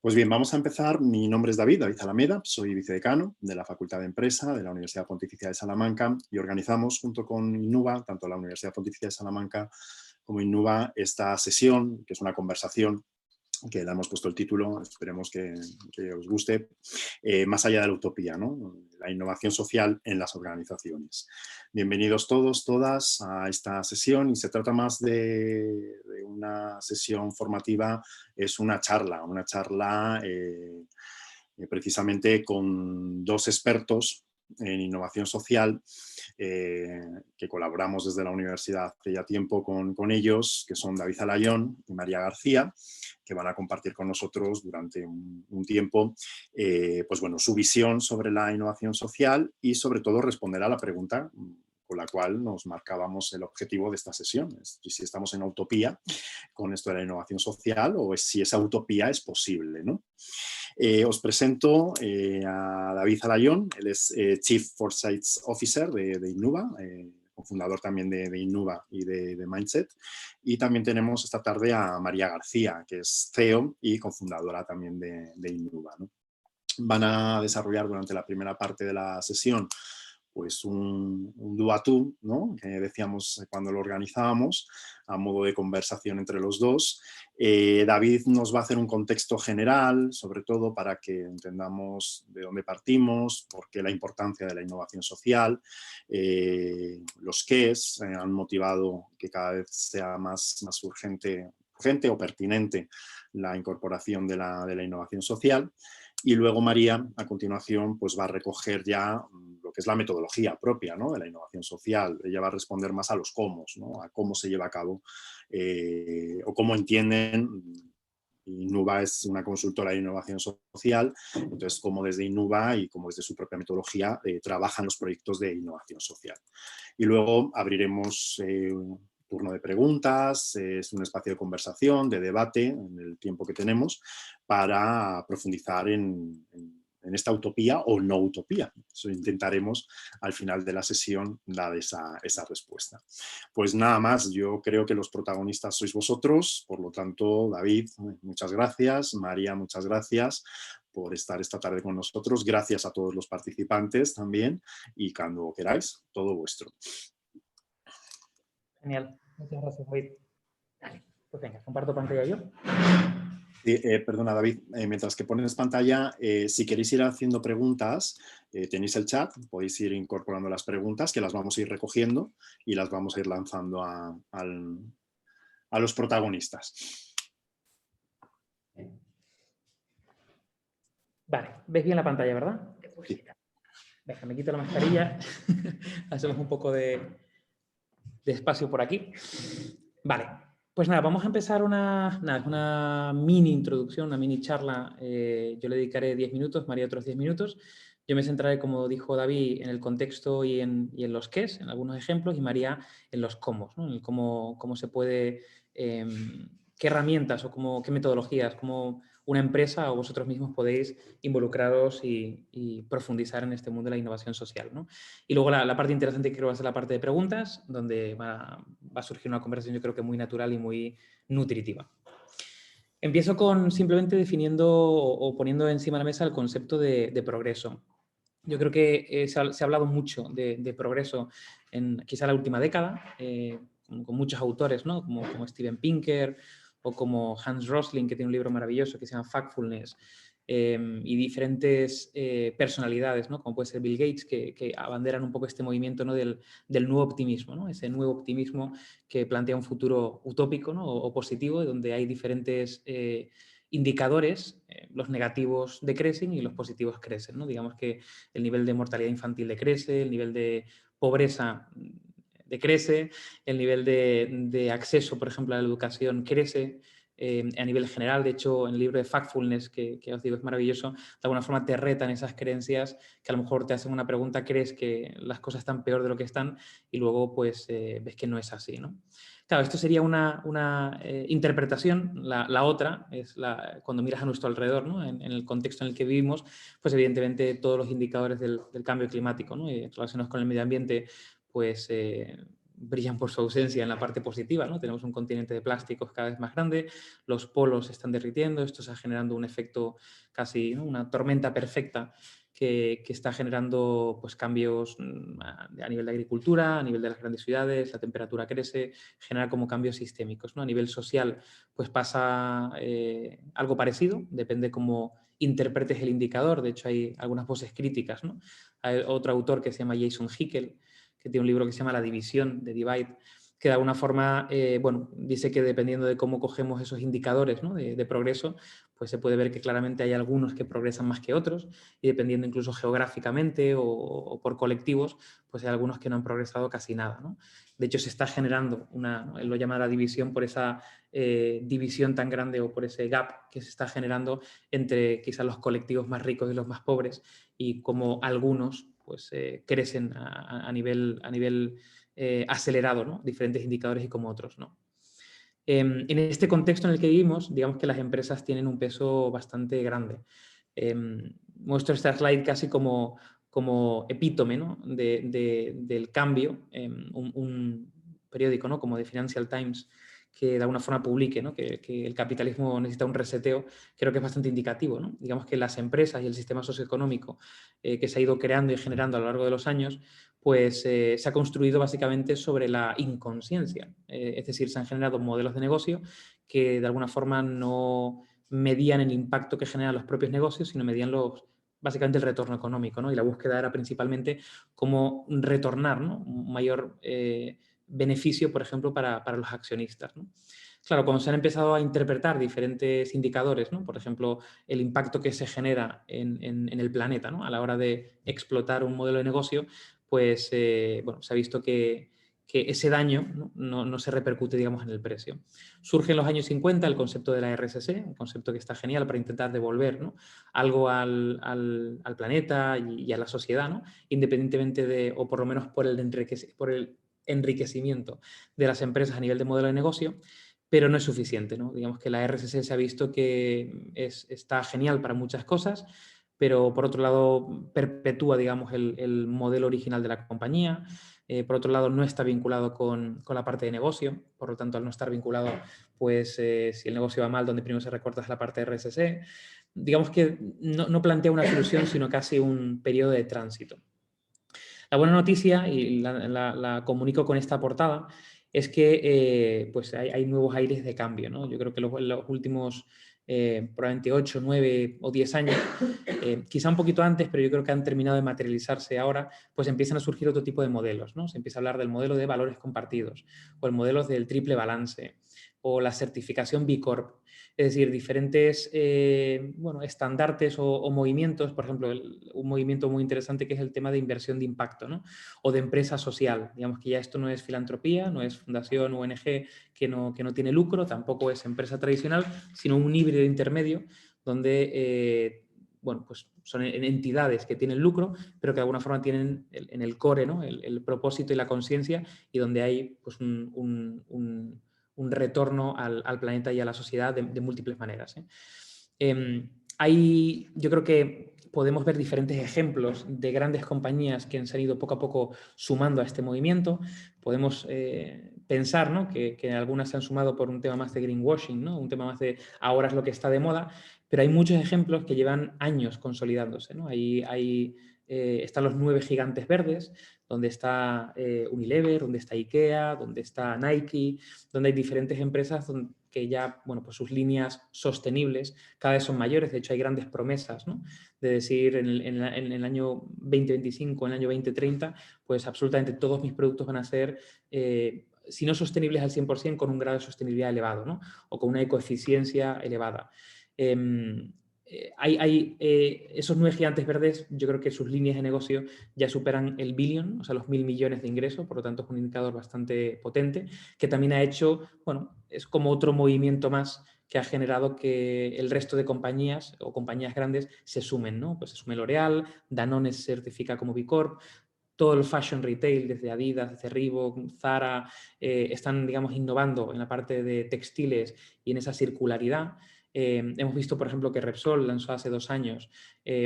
Pues bien, vamos a empezar. Mi nombre es David Alameda, soy vicedecano de la Facultad de Empresa de la Universidad Pontificia de Salamanca y organizamos junto con Innuba, tanto la Universidad Pontificia de Salamanca como Innuba, esta sesión, que es una conversación que le hemos puesto el título, esperemos que os guste, más allá de la utopía, ¿no? La innovación social en las organizaciones. Bienvenidos todos, todas a esta sesión y se trata más de una sesión formativa, es una charla precisamente con dos expertos en innovación social que colaboramos desde la universidad hace ya tiempo con ellos, que son David Alayón y María García, que van a compartir con nosotros durante un tiempo pues bueno, su visión sobre la innovación social y sobre todo responder a la pregunta con la cual nos marcábamos el objetivo de esta sesión. Si estamos en utopía con esto de la innovación social o si esa utopía es posible, ¿no? Os presento a David Alayón, él es Chief Foresight Officer de Innuba, cofundador también de Innuba y de Mindset. Y también tenemos esta tarde a María García, que es CEO y cofundadora también de Innuba, ¿no? Van a desarrollar durante la primera parte de la sesión pues un do a tú, ¿no? Que decíamos cuando lo organizábamos, a modo de conversación entre los dos. David nos va a hacer un contexto general, sobre todo para que entendamos de dónde partimos, por qué la importancia de la innovación social, los qués han motivado que cada vez sea más urgente o pertinente la incorporación de la innovación social. Y luego María, a continuación, pues va a recoger ya lo que es la metodología propia, ¿no?, de la innovación social. Ella va a responder más a los cómo, ¿no?, a cómo se lleva a cabo o cómo entienden. Innuba es una consultora de innovación social, entonces cómo desde Innuba y como desde su propia metodología trabajan los proyectos de innovación social. Y luego abriremos turno de preguntas, es un espacio de conversación, de debate en el tiempo que tenemos para profundizar en esta utopía o no utopía. Eso intentaremos al final de la sesión dar esa respuesta. Pues nada más, yo creo que los protagonistas sois vosotros, por lo tanto, David, muchas gracias, María, muchas gracias por estar esta tarde con nosotros. Gracias a todos los participantes también y cuando queráis, todo vuestro. Genial, muchas gracias, David. Dale, pues venga, comparto pantalla yo. Perdona, David, mientras que pones pantalla, si queréis ir haciendo preguntas, tenéis el chat, podéis ir incorporando las preguntas que las vamos a ir recogiendo y las vamos a ir lanzando a los protagonistas. Vale, ¿ves bien la pantalla, verdad? Sí. Venga, me quito la mascarilla. Hacemos un poco de espacio por aquí. Vale, pues nada, vamos a empezar una mini introducción, una mini charla. Yo le dedicaré 10 minutos, María otros 10 minutos. Yo me centraré, como dijo David, en el contexto y en los qués, en algunos ejemplos, y María en los cómo, ¿no? En el cómo se puede, qué herramientas o qué metodologías, cómo una empresa o vosotros mismos podéis involucraros y profundizar en este mundo de la innovación social, ¿no? Y luego la parte interesante creo va a ser la parte de preguntas, donde va a surgir una conversación yo creo que muy natural y muy nutritiva. Empiezo con simplemente definiendo o poniendo encima de la mesa el concepto de progreso. Yo creo que se ha hablado mucho de progreso en quizá la última década, con muchos autores, ¿no?, como Steven Pinker o como Hans Rosling, que tiene un libro maravilloso que se llama Factfulness, y diferentes personalidades, ¿no?, como puede ser Bill Gates, que abanderan un poco este movimiento, ¿no?, del nuevo optimismo, ¿no?, ese nuevo optimismo que plantea un futuro utópico, ¿no?, o positivo, donde hay diferentes indicadores, los negativos decrecen y los positivos crecen, ¿no? Digamos que el nivel de mortalidad infantil decrece, el nivel de pobreza decrece, el nivel de acceso, por ejemplo, a la educación crece a nivel general. De hecho, en el libro de Factfulness, que os digo es maravilloso, de alguna forma te retan esas creencias que a lo mejor te hacen una pregunta, crees que las cosas están peor de lo que están y luego pues ves que no es así, ¿no? Claro, esto sería una interpretación. La otra es cuando miras a nuestro alrededor, ¿no?, en el contexto en el que vivimos, pues evidentemente todos los indicadores del cambio climático, ¿no?, y relacionados con el medio ambiente, pues brillan por su ausencia en la parte positiva, ¿no? Tenemos un continente de plásticos cada vez más grande, los polos se están derritiendo, esto está generando un efecto casi, ¿no?, una tormenta perfecta que está generando pues, cambios a nivel de agricultura, a nivel de las grandes ciudades, la temperatura crece, genera como cambios sistémicos, ¿no? A nivel social pues pasa algo parecido, depende cómo interpretes el indicador, de hecho hay algunas voces críticas, ¿no? Hay otro autor que se llama Jason Hickel, que tiene un libro que se llama La división, de Divide, que de alguna forma, bueno, dice que dependiendo de cómo cogemos esos indicadores, ¿no?, de progreso, pues se puede ver que claramente hay algunos que progresan más que otros y dependiendo incluso geográficamente o por colectivos, pues hay algunos que no han progresado casi nada, ¿no? De hecho, se está generando una, él lo llama la división por esa división tan grande o por ese gap que se está generando entre quizás los colectivos más ricos y los más pobres y como algunos pues crecen a nivel acelerado, ¿no?, diferentes indicadores y como otros, ¿no? En este contexto en el que vivimos, digamos que las empresas tienen un peso bastante grande. Muestro esta slide casi como epítome, ¿no?, del cambio. Un periódico, ¿no?, como The Financial Times, que de alguna forma publique, ¿no?, que el capitalismo necesita un reseteo, creo que es bastante indicativo, ¿no? Digamos que las empresas y el sistema socioeconómico que se ha ido creando y generando a lo largo de los años, pues se ha construido básicamente sobre la inconsciencia. Es decir, se han generado modelos de negocio que de alguna forma no medían el impacto que generan los propios negocios, sino medían básicamente el retorno económico, ¿no? Y la búsqueda era principalmente cómo retornar, ¿no?, un mayor beneficio, por ejemplo, para los accionistas, ¿no? Claro, cuando se han empezado a interpretar diferentes indicadores, ¿no?, por ejemplo, el impacto que se genera en el planeta, ¿no?, a la hora de explotar un modelo de negocio, pues bueno, se ha visto que ese daño no se repercute, digamos, en el precio. Surge en los años 50 el concepto de la RSC, un concepto que está genial para intentar devolver, ¿no?, algo al planeta y a la sociedad, ¿no?, independientemente de, o por lo menos por el enriquecimiento de las empresas a nivel de modelo de negocio, pero no es suficiente, ¿no? Digamos que la RSC se ha visto que está genial para muchas cosas, pero por otro lado perpetúa, digamos, el modelo original de la compañía. Por otro lado, no está vinculado con la parte de negocio, por lo tanto, al no estar vinculado, pues si el negocio va mal, donde primero se recorta es la parte de RSC. Digamos que no plantea una solución, sino casi un periodo de tránsito. La buena noticia, y la comunico con esta portada, es que pues hay nuevos aires de cambio, ¿no? Yo creo que los últimos probablemente 8, 9 o 10 años, quizá un poquito antes, pero yo creo que han terminado de materializarse ahora, pues empiezan a surgir otro tipo de modelos, ¿no? Se empieza a hablar del modelo de valores compartidos o el modelo del triple balance o la certificación B Corp. Es decir, diferentes bueno, estandartes o movimientos, por ejemplo, un movimiento muy interesante que es el tema de inversión de impacto, ¿no?, o de empresa social. Digamos que ya esto no es filantropía, no es fundación o ONG que no tiene lucro, tampoco es empresa tradicional, sino un híbrido intermedio donde bueno, pues son entidades que tienen lucro, pero que de alguna forma tienen en el core, ¿no?, el propósito y la conciencia, y donde hay pues, un retorno al planeta y a la sociedad de múltiples maneras. Yo creo que podemos ver diferentes ejemplos de grandes compañías que se han ido poco a poco sumando a este movimiento. Podemos pensar, ¿no?, que algunas se han sumado por un tema más de greenwashing, ¿no?, un tema más de ahora es lo que está de moda, pero hay muchos ejemplos que llevan años consolidándose, ¿no? Están los 9 gigantes verdes, donde está Unilever, donde está IKEA, donde está Nike, donde hay diferentes empresas que ya, bueno, pues sus líneas sostenibles cada vez son mayores. De hecho, hay grandes promesas, ¿no?, de decir en el año 2025, en el año 2030, pues absolutamente todos mis productos van a ser, si no sostenibles al 100%, con un grado de sostenibilidad elevado, ¿no?, o con una ecoeficiencia elevada. Esos 9 gigantes verdes, yo creo que sus líneas de negocio ya superan el billón, o sea, los 1.000 millones de ingresos, por lo tanto es un indicador bastante potente, que también ha hecho, bueno, es como otro movimiento más que ha generado que el resto de compañías o compañías grandes se sumen, ¿no? Pues se sume L'Oréal, Danone se certifica como B Corp, todo el fashion retail, desde Adidas, desde Reebok, Zara, están, digamos, innovando en la parte de textiles y en esa circularidad. Hemos visto, por ejemplo, que Repsol lanzó hace 2 años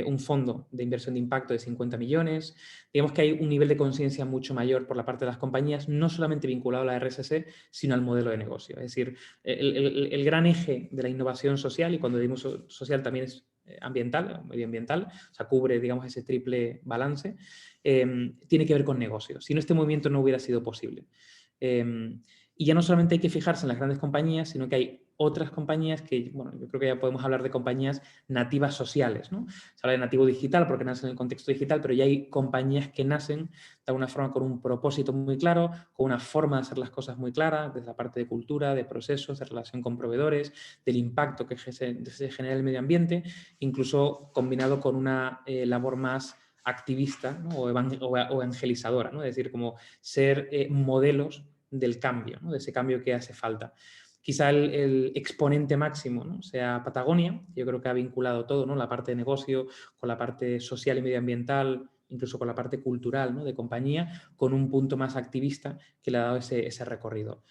un fondo de inversión de impacto de 50 millones. Digamos que hay un nivel de conciencia mucho mayor por la parte de las compañías, no solamente vinculado a la RSC, sino al modelo de negocio. Es decir, el gran eje de la innovación social, y cuando decimos social también es ambiental, medioambiental, o sea, cubre, digamos, ese triple balance, tiene que ver con negocios. Si no, este movimiento no hubiera sido posible. Y ya no solamente hay que fijarse en las grandes compañías, sino que hay otras compañías que, bueno, yo creo que ya podemos hablar de compañías nativas sociales, ¿no? Se habla de nativo digital porque nacen en el contexto digital, pero ya hay compañías que nacen de alguna forma con un propósito muy claro, con una forma de hacer las cosas muy clara, desde la parte de cultura, de procesos, de relación con proveedores, del impacto que se genera en el medio ambiente, incluso combinado con una labor más activista, ¿no? o evangelizadora, ¿no? Es decir, como ser modelos del cambio, ¿no? De ese cambio que hace falta. Quizá el exponente máximo, ¿no? sea Patagonia, yo creo que ha vinculado todo, ¿no? La parte de negocio con la parte social y medioambiental, incluso con la parte cultural, ¿no? de compañía, con un punto más activista que le ha dado ese recorrido.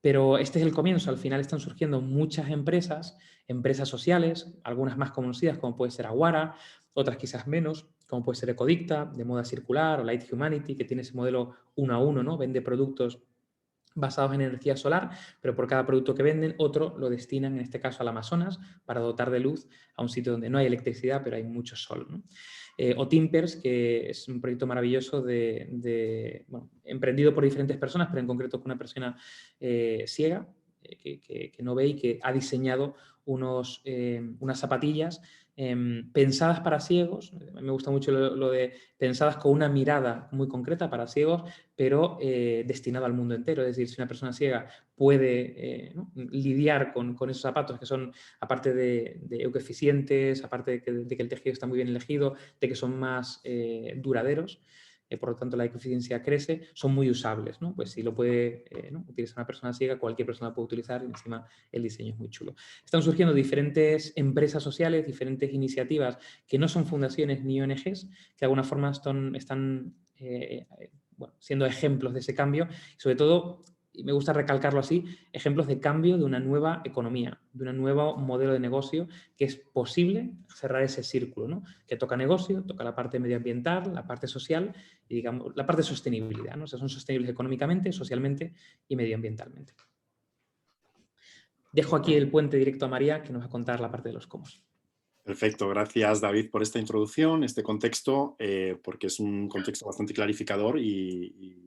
Pero este es el comienzo, al final están surgiendo muchas empresas sociales, algunas más conocidas como puede ser Aguara, otras quizás menos, como puede ser Ecodicta, de moda circular, o Light Humanity, que tiene ese modelo 1 a 1, ¿no? Vende productos basados en energía solar, pero por cada producto que venden, otro lo destinan, en este caso, al Amazonas, para dotar de luz a un sitio donde no hay electricidad, pero hay mucho sol, ¿no? O Timpers, que es un proyecto maravilloso bueno, emprendido por diferentes personas, pero en concreto con una persona ciega, que no ve y que ha diseñado unas zapatillas pensadas para ciegos. Me gusta mucho lo de pensadas con una mirada muy concreta para ciegos, pero destinado al mundo entero. Es decir, si una persona ciega puede ¿no? lidiar con esos zapatos que son, aparte de ecoeficientes, aparte de que el tejido está muy bien elegido, de que son más duraderos, por lo tanto la eficiencia crece, son muy usables, ¿no? Pues si lo puede ¿no? utilizar una persona ciega, cualquier persona lo puede utilizar y encima el diseño es muy chulo. Están surgiendo diferentes empresas sociales, diferentes iniciativas que no son fundaciones ni ONGs, que de alguna forma están bueno, siendo ejemplos de ese cambio y sobre todo, y me gusta recalcarlo así, ejemplos de cambio de una nueva economía, de un nuevo modelo de negocio que es posible cerrar ese círculo, ¿no? Que toca negocio, toca la parte medioambiental, la parte social y, digamos, la parte de sostenibilidad, ¿no? O sea, son sostenibles económicamente, socialmente y medioambientalmente. Dejo aquí el puente directo a María, que nos va a contar la parte de los cómo. Perfecto, gracias David por esta introducción, este contexto, porque es un contexto bastante clarificador y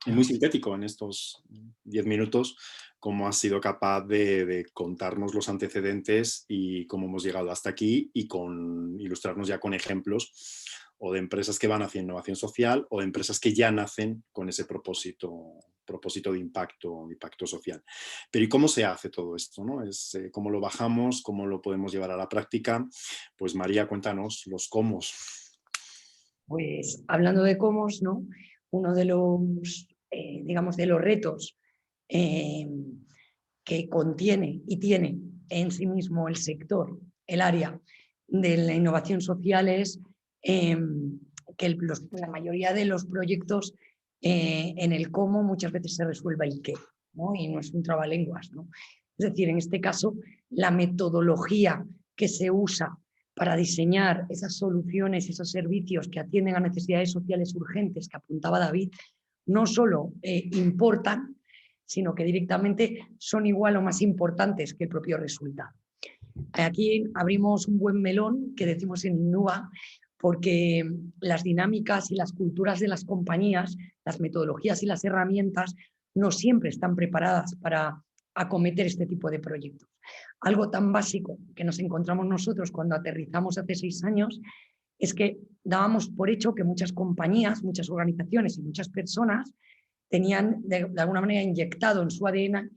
muy sintético en estos 10 minutos, cómo has sido capaz de contarnos los antecedentes y cómo hemos llegado hasta aquí y ilustrarnos ya con ejemplos o de empresas que van hacia innovación social o de empresas que ya nacen con ese propósito de impacto social. Pero ¿y cómo se hace todo esto, ¿no? ¿Cómo lo bajamos? ¿Cómo lo podemos llevar a la práctica? Pues María, cuéntanos los cómo. Pues hablando de cómo, ¿no? Uno de los, digamos, de los retos que contiene y tiene en sí mismo el sector, el área de la innovación social es que la mayoría de los proyectos en el cómo muchas veces se resuelve el qué, ¿no? Y no es un trabalenguas, ¿no? Es decir, en este caso, la metodología que se usa para diseñar esas soluciones, esos servicios que atienden a necesidades sociales urgentes que apuntaba David, no solo importan, sino que directamente son igual o más importantes que el propio resultado. Aquí abrimos un buen melón que decimos en Innova, porque las dinámicas y las culturas de las compañías, las metodologías y las herramientas no siempre están preparadas para acometer este tipo de proyectos. Algo tan básico que nos encontramos nosotros cuando aterrizamos hace 6 años es que dábamos por hecho que muchas compañías, muchas organizaciones y muchas personas tenían de alguna manera inyectado en su ADN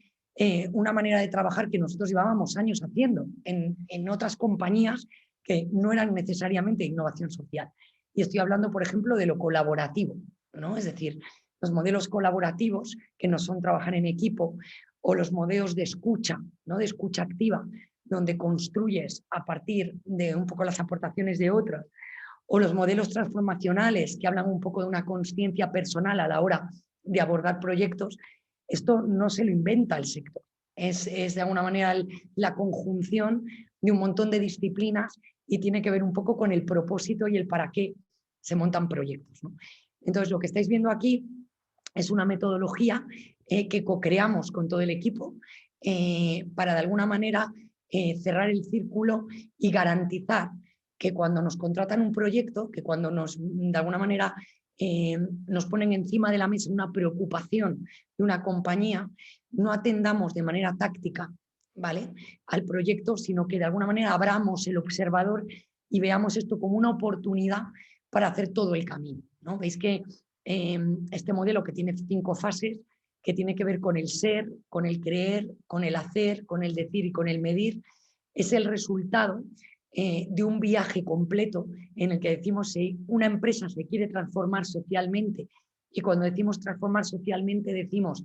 una manera de trabajar que nosotros llevábamos años haciendo en otras compañías que no eran necesariamente innovación social. Y estoy hablando, por ejemplo, de lo colaborativo, ¿no? Es decir, los modelos colaborativos que no son trabajar en equipo o los modelos de escucha, ¿no? De escucha activa, donde construyes a partir de un poco las aportaciones de otros, o los modelos transformacionales que hablan un poco de una conciencia personal a la hora de abordar proyectos. Esto no se lo inventa el sector. Es de alguna manera la conjunción de un montón de disciplinas y tiene que ver un poco con el propósito y el para qué se montan proyectos, ¿no? Entonces, lo que estáis viendo aquí es una metodología que co-creamos con todo el equipo para de alguna manera cerrar el círculo y garantizar que cuando nos contratan un proyecto, que cuando de alguna manera nos ponen encima de la mesa una preocupación de una compañía, no atendamos de manera táctica, ¿vale?, al proyecto, sino que de alguna manera abramos el observador y veamos esto como una oportunidad para hacer todo el camino, ¿no? Veis que este modelo, que tiene 5 fases, que tiene que ver con el ser, con el creer, con el hacer, con el decir y con el medir, es el resultado de un viaje completo en el que decimos si una empresa se quiere transformar socialmente, y cuando decimos transformar socialmente decimos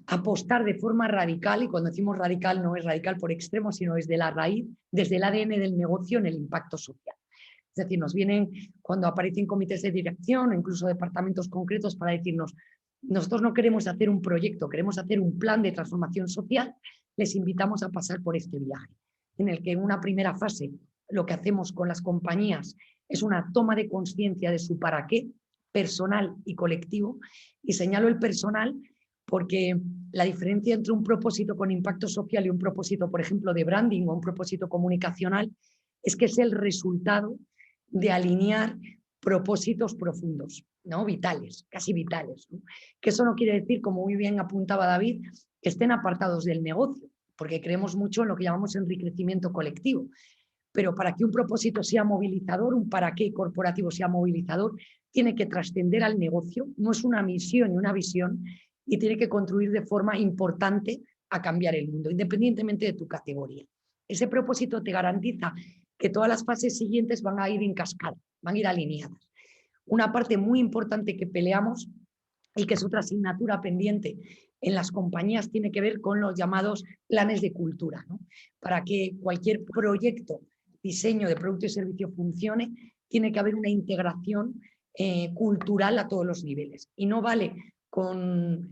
apostar de forma radical, y cuando decimos radical no es radical por extremo, sino desde la raíz, desde el ADN del negocio en el impacto social. Es decir, nos vienen cuando aparecen comités de dirección o incluso departamentos concretos para decirnos, nosotros no queremos hacer un proyecto, queremos hacer un plan de transformación social, les invitamos a pasar por este viaje, en el que en una primera fase lo que hacemos con las compañías es una toma de conciencia de su para qué, personal y colectivo, y señalo el personal porque la diferencia entre un propósito con impacto social y un propósito, por ejemplo, de branding o un propósito comunicacional, es que es el resultado de alinear propósitos profundos, ¿no?, vitales, casi vitales, ¿no? Que eso no quiere decir, como muy bien apuntaba David, que estén apartados del negocio, porque creemos mucho en lo que llamamos enriquecimiento colectivo. Pero para que un propósito sea movilizador, un para qué corporativo sea movilizador, tiene que trascender al negocio, no es una misión ni una visión, y tiene que contribuir de forma importante a cambiar el mundo, independientemente de tu categoría. Ese propósito te garantiza que todas las fases siguientes van a ir en cascada, van a ir alineadas. Una parte muy importante que peleamos y que es otra asignatura pendiente en las compañías tiene que ver con los llamados planes de cultura, ¿no? Para que cualquier proyecto, diseño de producto y servicio funcione, tiene que haber una integración cultural a todos los niveles. Y no vale con,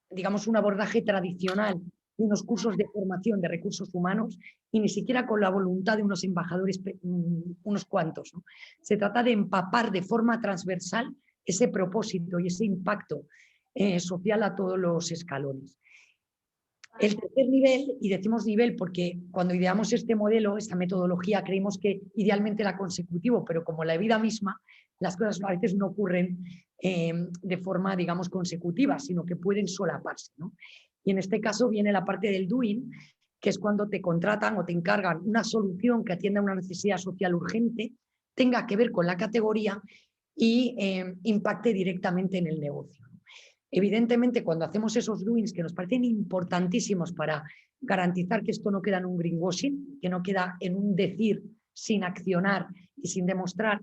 digamos, un abordaje tradicional de unos cursos de formación de recursos humanos y ni siquiera con la voluntad de unos embajadores, unos cuantos, ¿no? Se trata de empapar de forma transversal ese propósito y ese impacto social a todos los escalones. El tercer nivel, y decimos nivel porque cuando ideamos este modelo, esta metodología, creímos que idealmente era consecutivo, pero como la vida misma, las cosas a veces no ocurren de forma, digamos, consecutiva, sino que pueden solaparse, ¿no? Y en este caso viene la parte del doing, que es cuando te contratan o te encargan una solución que atienda a una necesidad social urgente, tenga que ver con la categoría y impacte directamente en el negocio. Evidentemente, cuando hacemos esos doings que nos parecen importantísimos para garantizar que esto no queda en un greenwashing, que no queda en un decir sin accionar y sin demostrar,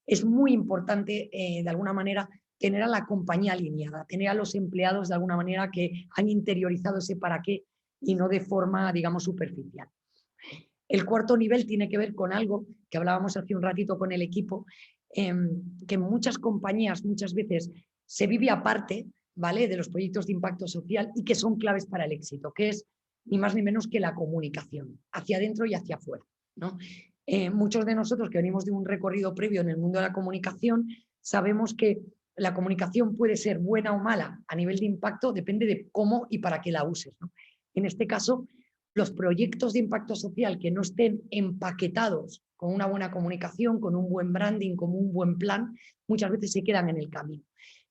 es muy importante, de alguna manera, tener a la compañía alineada, tener a los empleados de alguna manera que han interiorizado ese para qué y no de forma, digamos, superficial. El cuarto nivel tiene que ver con algo que hablábamos hace un ratito con el equipo, que en muchas compañías muchas veces se vive aparte, ¿vale?, de los proyectos de impacto social y que son claves para el éxito, que es ni más ni menos que la comunicación, hacia adentro y hacia afuera, ¿no? Muchos de nosotros que venimos de un recorrido previo en el mundo de la comunicación sabemos que la comunicación puede ser buena o mala a nivel de impacto, depende de cómo y para qué la uses, ¿no? En este caso, los proyectos de impacto social que no estén empaquetados con una buena comunicación, con un buen branding, con un buen plan, muchas veces se quedan en el camino.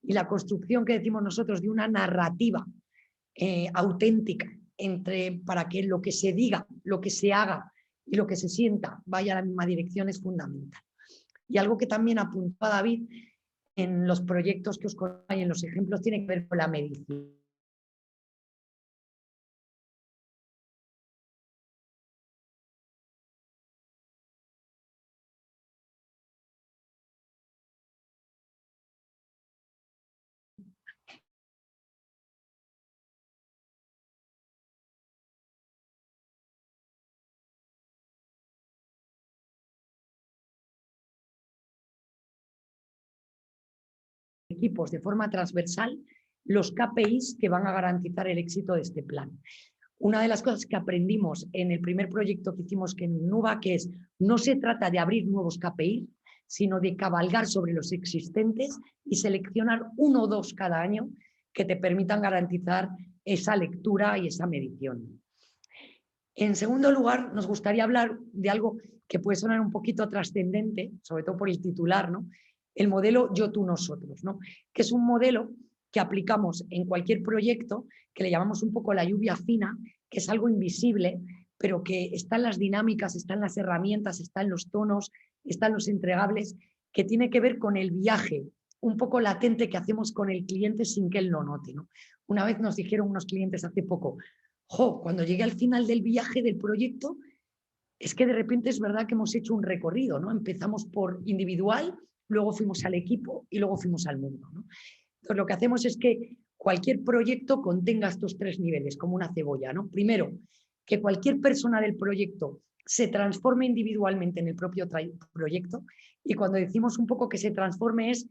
Y la construcción que decimos nosotros de una narrativa auténtica para que lo que se diga, lo que se haga y lo que se sienta vaya a la misma dirección es fundamental. Y algo que también apuntaba David en los proyectos que os contaba y en los ejemplos tiene que ver con la medición. Equipos de forma transversal los KPIs que van a garantizar el éxito de este plan. Una de las cosas que aprendimos en el primer proyecto que hicimos en Innuba, que es, no se trata de abrir nuevos KPIs, sino de cabalgar sobre los existentes y seleccionar 1 o 2 cada año que te permitan garantizar esa lectura y esa medición. En segundo lugar, nos gustaría hablar de algo que puede sonar un poquito trascendente, sobre todo por el titular, ¿no? El modelo Yo, Tú, Nosotros, ¿no? Que es un modelo que aplicamos en cualquier proyecto, que le llamamos un poco la lluvia fina, que es algo invisible, pero que está en las dinámicas, está en las herramientas, está en los tonos, está en los entregables, que tiene que ver con el viaje un poco latente que hacemos con el cliente sin que él lo note, ¿no? Una vez nos dijeron unos clientes hace poco, cuando llegué al final del viaje del proyecto, es que de repente es verdad que hemos hecho un recorrido, ¿no? Empezamos por individual, luego fuimos al equipo y luego fuimos al mundo, ¿no? Entonces lo que hacemos es que cualquier proyecto contenga estos 3 niveles, como una cebolla, ¿no? Primero, que cualquier persona del proyecto se transforme individualmente en el propio proyecto, y cuando decimos un poco que se transforme es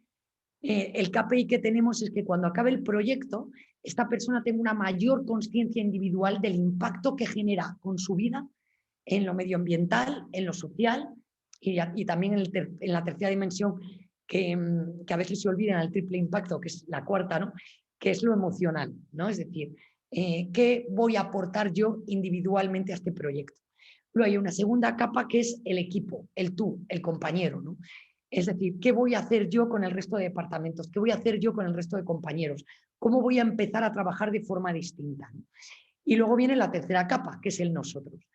el KPI que tenemos es que cuando acabe el proyecto, esta persona tenga una mayor consciencia individual del impacto que genera con su vida en lo medioambiental, en lo social y también en la tercera dimensión que a veces se olvida, en el triple impacto, que es la cuarta, ¿no? Que es lo emocional, ¿no? Es decir, ¿qué voy a aportar yo individualmente a este proyecto? Luego hay una segunda capa que es el equipo, el tú, el compañero, ¿no? Es decir, ¿qué voy a hacer yo con el resto de departamentos? ¿Qué voy a hacer yo con el resto de compañeros? ¿Cómo voy a empezar a trabajar de forma distinta? Y luego viene la tercera capa, que es el nosotros.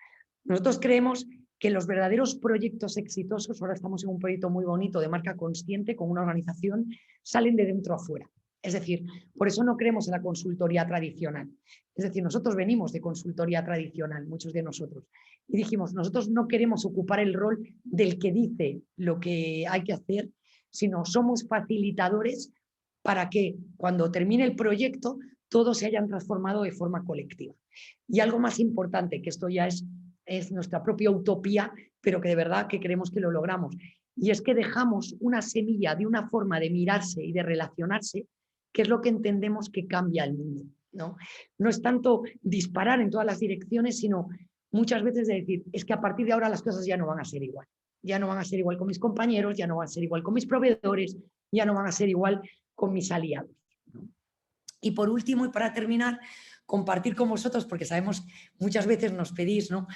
Nosotros creemos que los verdaderos proyectos exitosos, ahora estamos en un proyecto muy bonito de marca consciente con una organización, salen de dentro a fuera. Es decir, por eso no creemos en la consultoría tradicional. Es decir, nosotros venimos de consultoría tradicional, muchos de nosotros, y dijimos, nosotros no queremos ocupar el rol del que dice lo que hay que hacer, sino somos facilitadores para que cuando termine el proyecto todos se hayan transformado de forma colectiva. Y algo más importante, que esto ya es nuestra propia utopía, pero que de verdad que creemos que lo logramos, y es que dejamos una semilla de una forma de mirarse y de relacionarse, que es lo que entendemos que cambia el mundo, ¿no? No es tanto disparar en todas las direcciones, sino muchas veces de decir, es que a partir de ahora las cosas ya no van a ser igual. Ya no van a ser igual con mis compañeros, ya no van a ser igual con mis proveedores, ya no van a ser igual con mis aliados, ¿no? Y por último, y para terminar, compartir con vosotros, porque sabemos, muchas veces nos pedís, ¿no?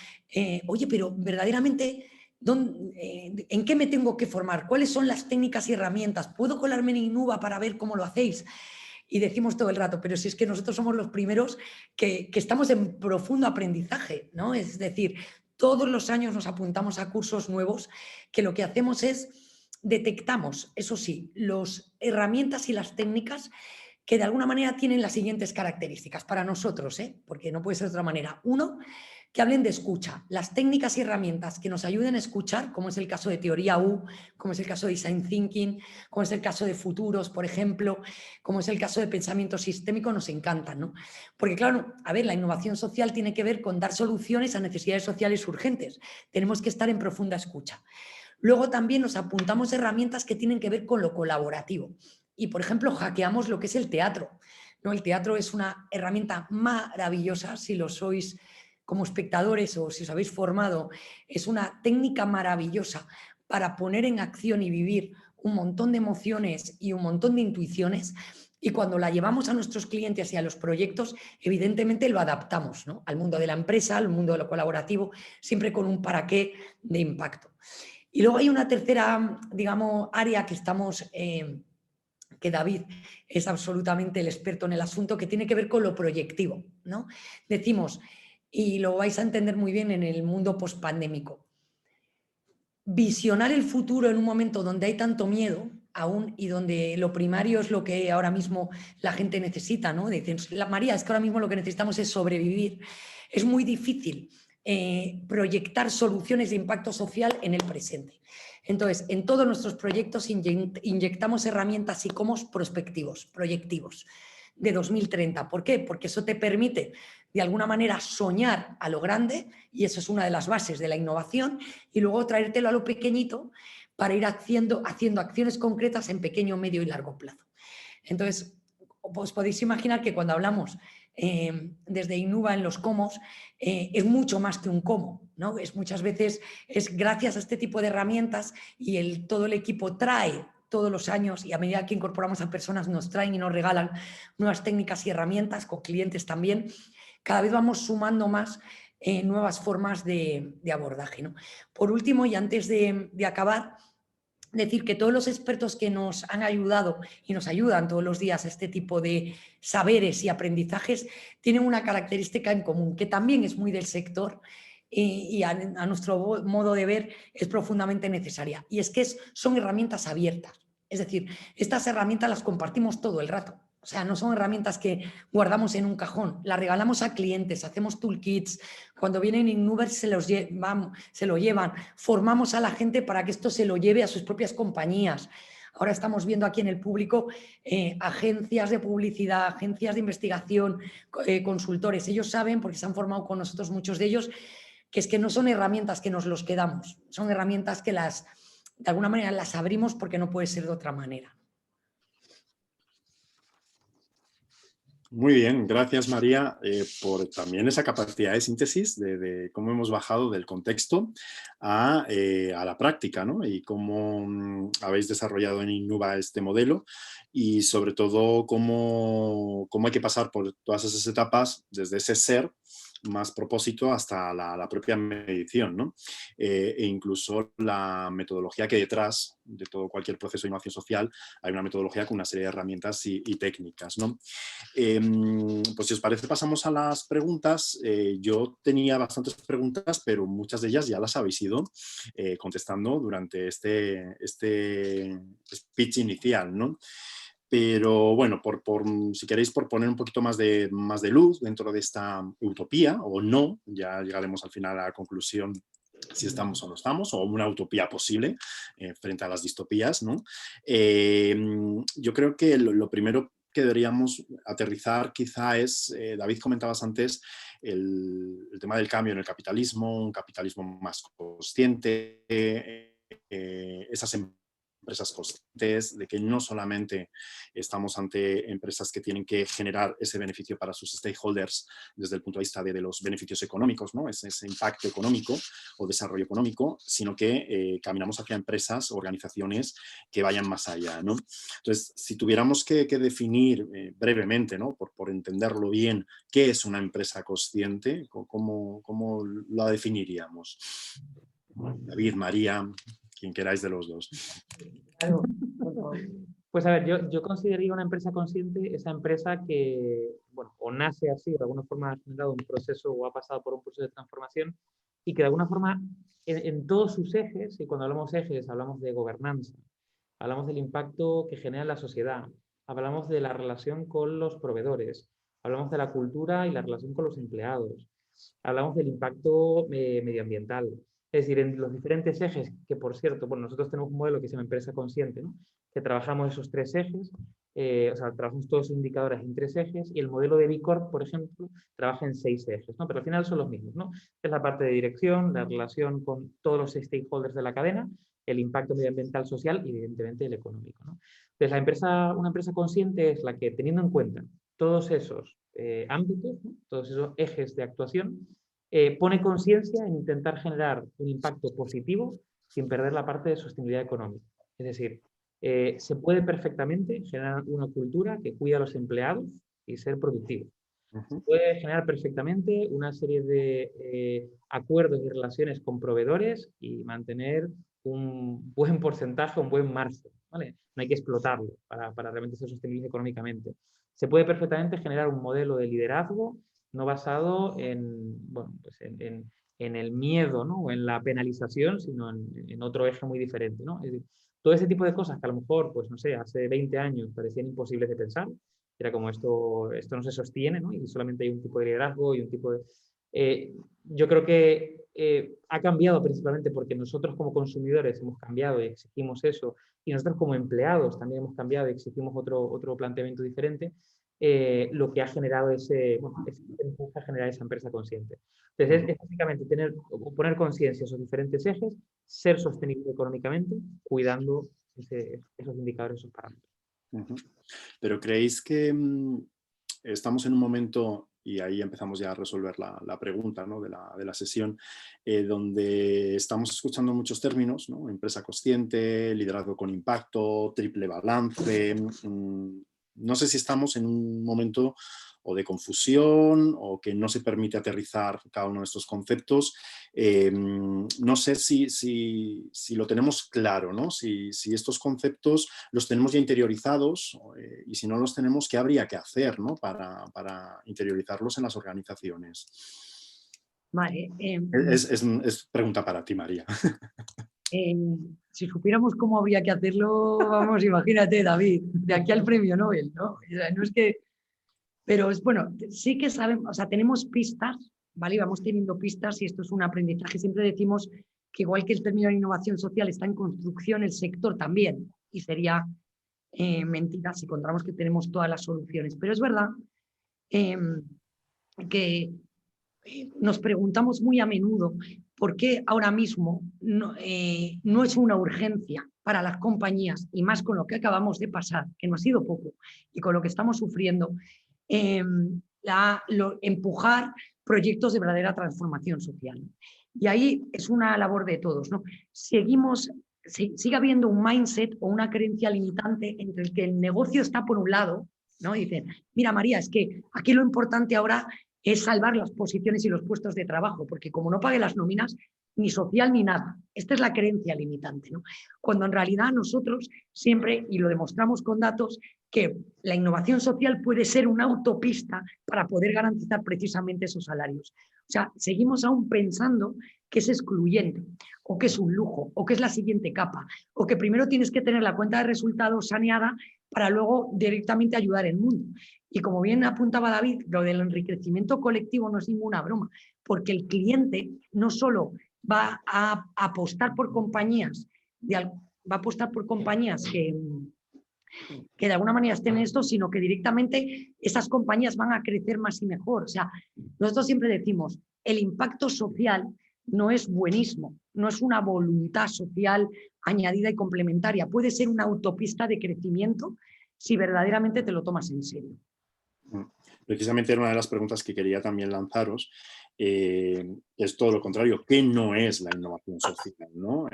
Oye, pero verdaderamente, ¿en qué me tengo que formar? ¿Cuáles son las técnicas y herramientas? ¿Puedo colarme en Innuba para ver cómo lo hacéis? Y decimos todo el rato, pero si es que nosotros somos los primeros que estamos en profundo aprendizaje, ¿no? Es decir, todos los años nos apuntamos a cursos nuevos que lo que hacemos es detectamos, eso sí, las herramientas y las técnicas que de alguna manera tienen las siguientes características para nosotros, porque no puede ser de otra manera. Uno, que hablen de escucha, las técnicas y herramientas que nos ayuden a escuchar, como es el caso de Teoría U, como es el caso de Design Thinking, como es el caso de Futuros, por ejemplo, como es el caso de Pensamiento Sistémico, nos encantan, ¿no? Porque claro, a ver, la innovación social tiene que ver con dar soluciones a necesidades sociales urgentes. Tenemos que estar en profunda escucha. Luego también nos apuntamos herramientas que tienen que ver con lo colaborativo. Y, por ejemplo, hackeamos lo que es el teatro, ¿no? El teatro es una herramienta maravillosa, si lo sois como espectadores o si os habéis formado, es una técnica maravillosa para poner en acción y vivir un montón de emociones y un montón de intuiciones, y cuando la llevamos a nuestros clientes y a los proyectos, evidentemente lo adaptamos, ¿no? Al mundo de la empresa, al mundo de lo colaborativo, siempre con un para qué de impacto. Y luego hay una tercera, digamos, área que estamos... que David es absolutamente el experto en el asunto, que tiene que ver con lo proyectivo, ¿no? Decimos, y lo vais a entender muy bien en el mundo pospandémico, visionar el futuro en un momento donde hay tanto miedo aún y donde lo primario es lo que ahora mismo la gente necesita, ¿no? Dicen, María, es que ahora mismo lo que necesitamos es sobrevivir. Es muy difícil proyectar soluciones de impacto social en el presente. Entonces, en todos nuestros proyectos inyectamos herramientas y comos proyectivos de 2030. ¿Por qué? Porque eso te permite, de alguna manera, soñar a lo grande, y eso es una de las bases de la innovación, y luego traértelo a lo pequeñito para ir haciendo acciones concretas en pequeño, medio y largo plazo. Entonces, os podéis imaginar que cuando hablamos desde Innuba en los comos, es mucho más que un como, ¿no? Muchas veces es gracias a este tipo de herramientas y todo el equipo trae todos los años, y a medida que incorporamos a personas nos traen y nos regalan nuevas técnicas y herramientas, con clientes también, cada vez vamos sumando más nuevas formas de abordaje, ¿no? Por último, y antes de acabar, decir que todos los expertos que nos han ayudado y nos ayudan todos los días a este tipo de saberes y aprendizajes tienen una característica en común, que también es muy del sector y a nuestro modo de ver es profundamente necesaria. Y es que son herramientas abiertas. Es decir, estas herramientas las compartimos todo el rato. O sea, no son herramientas que guardamos en un cajón, las regalamos a clientes, hacemos toolkits, cuando vienen Innuvers se lo llevan, formamos a la gente para que esto se lo lleve a sus propias compañías. Ahora estamos viendo aquí en el público agencias de publicidad, agencias de investigación, consultores. Ellos saben, porque se han formado con nosotros muchos de ellos, que es que no son herramientas que nos los quedamos, son herramientas que de alguna manera las abrimos porque no puede ser de otra manera. Muy bien, gracias María por también esa capacidad de síntesis de cómo hemos bajado del contexto a la práctica, ¿no? Y cómo habéis desarrollado en Innuba este modelo y sobre todo cómo hay que pasar por todas esas etapas desde ese ser más propósito hasta la propia medición, ¿no? E incluso la metodología que detrás de cualquier proceso de innovación social hay una metodología con una serie de herramientas y técnicas, ¿no? Pues si os parece pasamos a las preguntas. Yo tenía bastantes preguntas, pero muchas de ellas ya las habéis ido contestando durante este speech inicial, ¿no? Pero bueno, si queréis, por poner un poquito más de luz dentro de esta utopía, o no, ya llegaremos al final a la conclusión si estamos o no estamos, o una utopía posible frente a las distopías, ¿no? Yo creo que lo primero que deberíamos aterrizar quizá es, David, comentabas antes, el tema del cambio en el capitalismo, un capitalismo más consciente, esas empresas conscientes, de que no solamente estamos ante empresas que tienen que generar ese beneficio para sus stakeholders desde el punto de vista de los beneficios económicos, ¿no? Ese impacto económico o desarrollo económico, sino que caminamos hacia empresas, organizaciones que vayan más allá, ¿no? Entonces, si tuviéramos que definir brevemente, ¿no? por entenderlo bien, ¿qué es una empresa consciente? ¿Cómo la definiríamos? David, María, quien queráis de los dos. Claro. Pues a ver, yo consideraría una empresa consciente esa empresa que, bueno, o nace así, o de alguna forma ha generado un proceso o ha pasado por un proceso de transformación y que de alguna forma en todos sus ejes, y cuando hablamos de ejes hablamos de gobernanza, hablamos del impacto que genera en la sociedad, hablamos de la relación con los proveedores, hablamos de la cultura y la relación con los empleados, hablamos del impacto medioambiental. Es decir, en los diferentes ejes, que por cierto, bueno, nosotros tenemos un modelo que se llama empresa consciente, ¿no? Que trabajamos esos 3 ejes, o sea, trabajamos todos los indicadores en 3 ejes y el modelo de B Corp, por ejemplo, trabaja en 6 ejes, ¿no? Pero al final son los mismos, ¿no? Es la parte de dirección, la relación con todos los stakeholders de la cadena, el impacto medioambiental, social y evidentemente el económico, ¿no? Entonces, una empresa consciente es la que, teniendo en cuenta todos esos ámbitos, ¿no? Todos esos ejes de actuación, pone conciencia en intentar generar un impacto positivo sin perder la parte de sostenibilidad económica. Es decir, se puede perfectamente generar una cultura que cuida a los empleados y ser productivo. Se puede generar perfectamente una serie de acuerdos y relaciones con proveedores y mantener un buen porcentaje, un buen margen, ¿vale? No hay que explotarlo para realmente ser sostenible económicamente. Se puede perfectamente generar un modelo de liderazgo no basado bueno, pues en el miedo, ¿no? O en la penalización, sino en otro eje muy diferente, ¿no? Es decir, todo ese tipo de cosas que a lo mejor, pues no sé, hace 20 años parecían imposibles de pensar, era como esto no se sostiene, ¿no? Y solamente hay un tipo de liderazgo y un tipo de... yo creo que ha cambiado principalmente porque nosotros como consumidores hemos cambiado y exigimos eso, y nosotros como empleados también hemos cambiado y exigimos otro planteamiento diferente, lo que ha generado empuja a generar esa empresa consciente. Entonces, es básicamente poner conciencia en esos diferentes ejes, ser sostenible económicamente, cuidando esos indicadores, esos parámetros. Ujú. Pero ¿creéis que estamos en un momento, y ahí empezamos ya a resolver la pregunta, ¿no?, de la sesión, donde estamos escuchando muchos términos, ¿no? Empresa consciente, liderazgo con impacto, triple balance? No sé si estamos en un momento o de confusión o que no se permite aterrizar cada uno de estos conceptos. No sé si lo tenemos claro, ¿no? Si estos conceptos los tenemos ya interiorizados, y si no los tenemos, ¿qué habría que hacer, ¿no?, para interiorizarlos en las organizaciones? Vale, Es pregunta para ti, María. si supiéramos cómo habría que hacerlo, vamos, imagínate, David, de aquí al premio Nobel, ¿no? O sea, no es que... Pero es bueno, sí que sabemos, o sea, tenemos pistas, ¿vale? Y vamos teniendo pistas y esto es un aprendizaje. Siempre decimos que igual que el término de innovación social está en construcción, el sector también. Y sería mentira si encontramos que tenemos todas las soluciones. Pero es verdad que nos preguntamos muy a menudo por qué ahora mismo no es una urgencia para las compañías, y más con lo que acabamos de pasar, que no ha sido poco, y con lo que estamos sufriendo, empujar proyectos de verdadera transformación social. Y ahí es una labor de todos, ¿no? Sigue habiendo un mindset o una creencia limitante entre el que el negocio está por un lado, ¿no? Y dicen, mira, María, es que aquí lo importante ahora es salvar las posiciones y los puestos de trabajo, porque como no pague las nóminas, ni social ni nada. Esta es la creencia limitante, ¿no? Cuando en realidad nosotros siempre, y lo demostramos con datos, que la innovación social puede ser una autopista para poder garantizar precisamente esos salarios. O sea, seguimos aún pensando que es excluyente, o que es un lujo, o que es la siguiente capa, o que primero tienes que tener la cuenta de resultados saneada para luego directamente ayudar al mundo. Y como bien apuntaba David, lo del enriquecimiento colectivo no es ninguna broma, porque el cliente no solo va a apostar por compañías, que de alguna manera estén en esto, sino que directamente esas compañías van a crecer más y mejor. O sea, nosotros siempre decimos, el impacto social no es buenismo, no es una voluntad social añadida y complementaria, puede ser una autopista de crecimiento si verdaderamente te lo tomas en serio. Precisamente era una de las preguntas que quería también lanzaros. Es todo lo contrario. ¿Qué no es la innovación social, ¿no?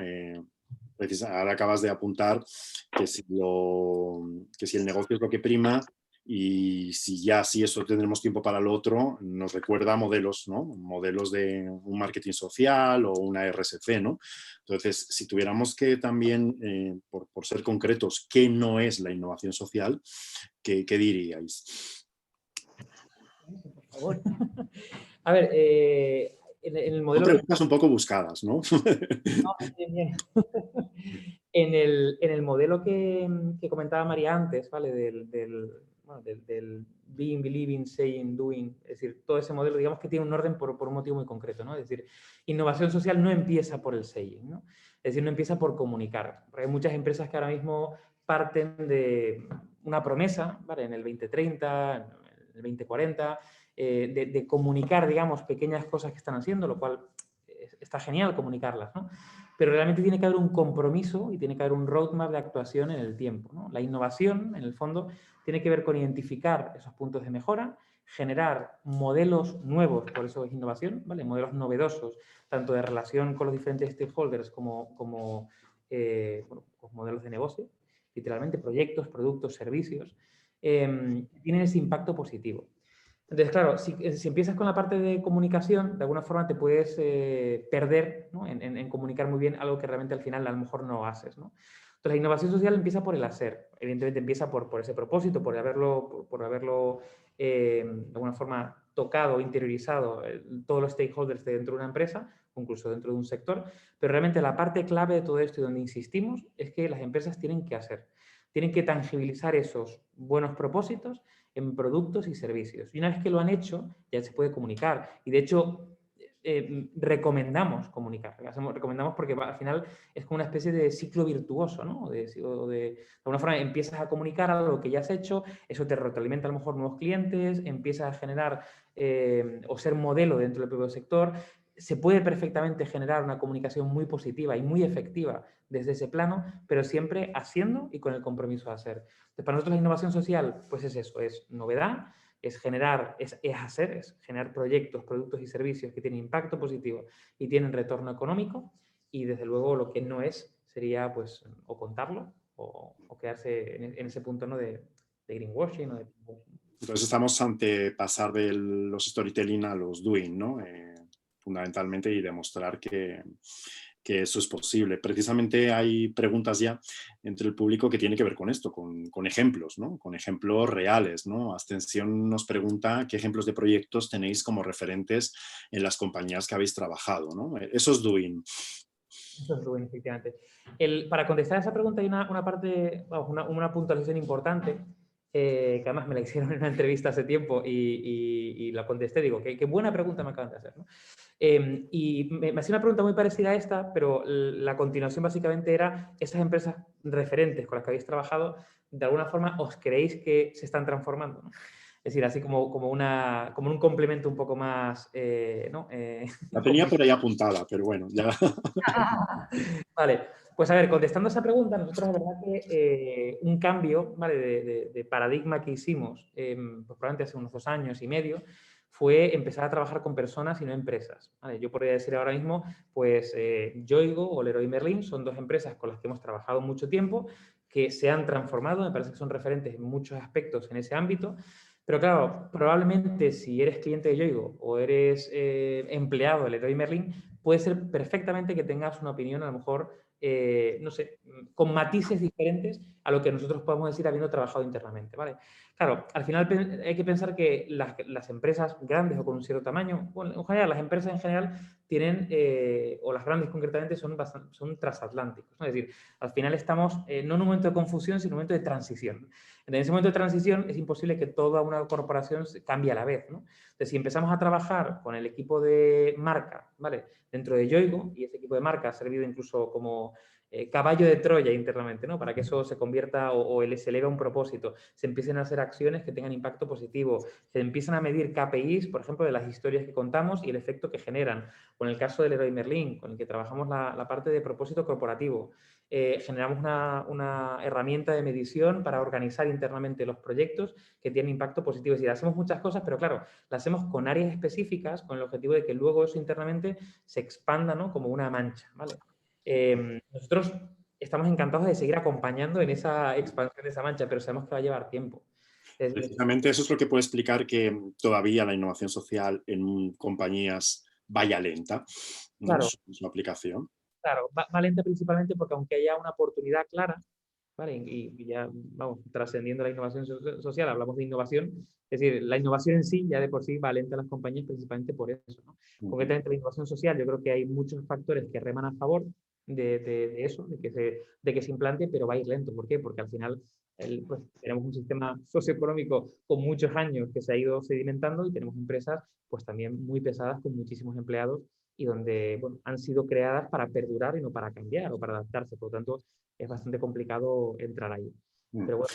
Ahora acabas de apuntar que si el negocio es lo que prima, y si eso tendremos tiempo para lo otro, nos recuerda a modelos, ¿no? Modelos de un marketing social o una RSC, ¿no? Entonces, si tuviéramos que también, por ser concretos, ¿qué no es la innovación social? ¿Qué diríais? Por favor. A ver, en el modelo... Son preguntas un poco buscadas, ¿no? No, bien, bien. En el modelo que comentaba María antes, ¿vale? Del being, believing, saying, doing, es decir, todo ese modelo, digamos que tiene un orden por un motivo muy concreto, ¿no? Es decir, innovación social no empieza por el saying, ¿no? Es decir, no empieza por comunicar. Porque hay muchas empresas que ahora mismo parten de una promesa, ¿vale? En el 2030, en el 2040, de comunicar, digamos, pequeñas cosas que están haciendo, lo cual está genial comunicarlas, ¿no? Pero realmente tiene que haber un compromiso y tiene que haber un roadmap de actuación en el tiempo, ¿no? La innovación, en el fondo, tiene que ver con identificar esos puntos de mejora, generar modelos nuevos, por eso es innovación, ¿vale? Modelos novedosos, tanto de relación con los diferentes stakeholders como modelos de negocio, literalmente proyectos, productos, servicios, tienen ese impacto positivo. Entonces, claro, si empiezas con la parte de comunicación, de alguna forma te puedes perder, ¿no? en comunicar muy bien algo que realmente al final a lo mejor no haces, ¿no? Entonces, la innovación social empieza por el hacer. Evidentemente empieza por ese propósito, por haberlo de alguna forma tocado, interiorizado todos los stakeholders dentro de una empresa, o incluso dentro de un sector. Pero realmente la parte clave de todo esto y donde insistimos es que las empresas tienen que hacer. Tienen que tangibilizar esos buenos propósitos en productos y servicios. Y una vez que lo han hecho, ya se puede comunicar. Y de hecho, recomendamos comunicar. Recomendamos porque al final es como una especie de ciclo virtuoso, ¿no? De alguna forma empiezas a comunicar algo que ya has hecho, eso te retroalimenta a lo mejor nuevos clientes, empiezas a generar o ser modelo dentro del propio sector, se puede perfectamente generar una comunicación muy positiva y muy efectiva desde ese plano, pero siempre haciendo y con el compromiso de hacer. Entonces, para nosotros la innovación social, pues es eso, es novedad, es generar, es generar proyectos, productos y servicios que tienen impacto positivo y tienen retorno económico, y desde luego lo que no es sería pues o contarlo o quedarse en ese punto, ¿no?, de greenwashing o de... Entonces estamos ante pasar de los storytelling a los doing, ¿no? Fundamentalmente, y demostrar que eso es posible. Precisamente hay preguntas ya entre el público que tiene que ver con esto, con ejemplos, ¿no? Con ejemplos reales, ¿no? Ascensión nos pregunta qué ejemplos de proyectos tenéis como referentes en las compañías que habéis trabajado, ¿no? Eso es doing. Eso es Rubén, efectivamente. Para contestar a esa pregunta hay una parte, vamos, una puntualización importante, que además me la hicieron en una entrevista hace tiempo y la contesté. Digo, qué buena pregunta me acaban de hacer, ¿no? Y me hacía una pregunta muy parecida a esta, pero la continuación básicamente era: esas empresas referentes con las que habéis trabajado, ¿de alguna forma os creéis que se están transformando, ¿no? Es decir, así como un complemento un poco más, ¿no? La tenía por ahí apuntada, pero bueno, ya. Vale, pues a ver, contestando a esa pregunta, nosotros la verdad que un cambio, ¿vale?, de paradigma que hicimos, pues probablemente hace unos 2 años y medio, fue empezar a trabajar con personas y no empresas, ¿vale? Yo podría decir ahora mismo, pues Yoigo o Leroy Merlin son 2 empresas con las que hemos trabajado mucho tiempo, que se han transformado, me parece que son referentes en muchos aspectos en ese ámbito. Pero claro, probablemente si eres cliente de Yoigo o eres empleado de Leroy Merlin, puede ser perfectamente que tengas una opinión a lo mejor, no sé, con matices diferentes a lo que nosotros podemos decir habiendo trabajado internamente, ¿vale? Claro, al final hay que pensar que las empresas grandes o con un cierto tamaño, bueno, en general, las empresas en general tienen, o las grandes concretamente, son transatlánticos, ¿no? Es decir, al final estamos no en un momento de confusión, sino en un momento de transición. En ese momento de transición es imposible que toda una corporación cambie a la vez, ¿no? Entonces, si empezamos a trabajar con el equipo de marca, ¿vale?, dentro de Yoigo, y ese equipo de marca ha servido incluso como caballo de Troya internamente, ¿no?, para que eso se convierta o se eleve a un propósito, se empiecen a hacer acciones que tengan impacto positivo, se empiezan a medir KPIs, por ejemplo, de las historias que contamos y el efecto que generan. Con el caso del Leroy Merlin, con el que trabajamos la parte de propósito corporativo, generamos una herramienta de medición para organizar internamente los proyectos que tienen impacto positivo. Es decir, hacemos muchas cosas, pero claro, las hacemos con áreas específicas, con el objetivo de que luego eso internamente se expanda, ¿no?, como una mancha, ¿vale? Nosotros estamos encantados de seguir acompañando en esa expansión de esa mancha, pero sabemos que va a llevar tiempo. Precisamente eso es lo que puede explicar que todavía la innovación social en compañías vaya lenta, ¿no? Claro, Su aplicación. claro, va lenta principalmente porque aunque haya una oportunidad clara, ¿vale?, y ya, vamos, trascendiendo la innovación social, hablamos de innovación, es decir, la innovación en sí ya de por sí va lenta a las compañías principalmente por eso, ¿no? Concretamente la innovación social, yo creo que hay muchos factores que reman a favor de eso, de que se implante, pero va a ir lento. ¿Por qué? Porque al final pues, tenemos un sistema socioeconómico con muchos años que se ha ido sedimentando y tenemos empresas pues también muy pesadas con muchísimos empleados y donde, bueno, han sido creadas para perdurar y no para cambiar o para adaptarse. Por lo tanto, es bastante complicado entrar ahí. Pero bueno,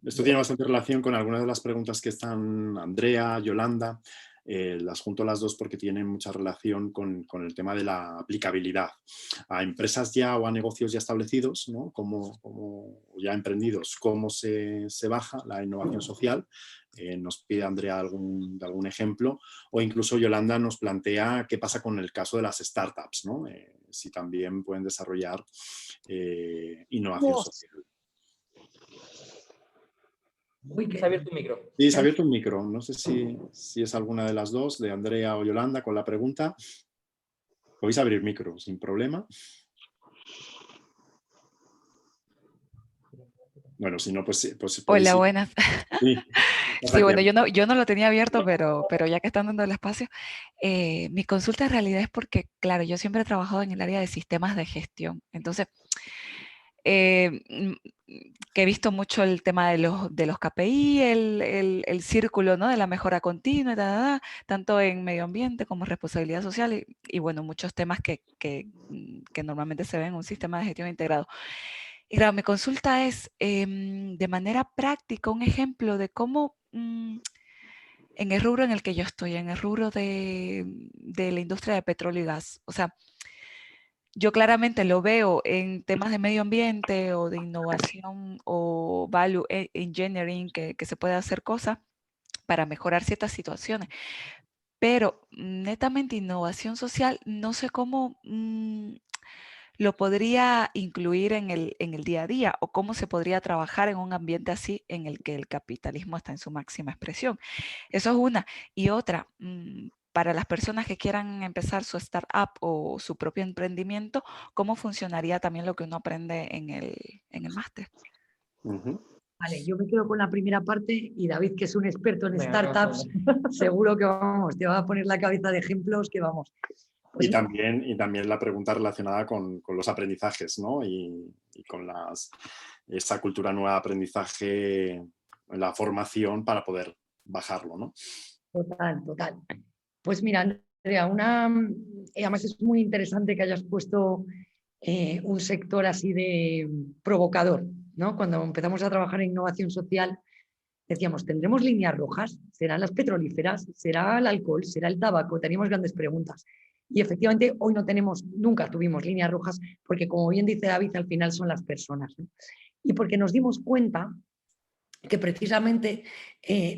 Esto tiene bastante relación con algunas de las preguntas que están Andrea, Yolanda. Las junto las dos porque tienen mucha relación con el tema de la aplicabilidad a empresas ya o a negocios ya establecidos, ¿no?, como ya emprendidos, cómo se baja la innovación social. Nos pide Andrea algún ejemplo, o incluso Yolanda nos plantea qué pasa con el caso de las startups, ¿no? Si también pueden desarrollar innovación social. Uy, se ha abierto un micro. Sí, se ha abierto un micro. No sé si es alguna de las dos, de Andrea o Yolanda, con la pregunta. Podéis abrir micro sin problema. Bueno, si no, pues podéis Hola, ir. buenas. Sí, Sí, bueno, yo no lo tenía abierto, pero ya que están dando el espacio, mi consulta en realidad es porque, claro, yo siempre he trabajado en el área de sistemas de gestión. Entonces, eh, mm, que he visto mucho el tema de los KPI, el círculo, ¿no?, de la mejora continua, tanto en medio ambiente como responsabilidad social y bueno, muchos temas que normalmente se ven en un sistema de gestión integrado. Y claro, mi consulta es, de manera práctica, un ejemplo de cómo en el rubro en el que yo estoy, en el rubro de la industria de petróleo y gas. O sea, yo claramente lo veo en temas de medio ambiente o de innovación o value engineering, que se puede hacer cosas para mejorar ciertas situaciones. Pero netamente innovación social, no sé cómo lo podría incluir en el día a día o cómo se podría trabajar en un ambiente así en el que el capitalismo está en su máxima expresión. Eso es una. Y otra, para las personas que quieran empezar su startup o su propio emprendimiento, ¿cómo funcionaría también lo que uno aprende en el máster? Ujú. Vale, yo me quedo con la primera parte y David, que es un experto en Venga, startups, seguro que vamos, te va a poner la cabeza de ejemplos que vamos. Pues Y también la pregunta relacionada con los aprendizajes, ¿no? Y con esa cultura nueva de aprendizaje en la formación para poder bajarlo, ¿no? total, total. Pues mira, Andrea, además es muy interesante que hayas puesto un sector así de provocador, ¿no? Cuando empezamos a trabajar en innovación social, decíamos, ¿tendremos líneas rojas? ¿Serán las petrolíferas? ¿Será el alcohol? ¿Será el tabaco? Teníamos grandes preguntas. Y efectivamente hoy no tenemos, nunca tuvimos líneas rojas, porque como bien dice David, al final son las personas, ¿no? Y porque nos dimos cuenta que precisamente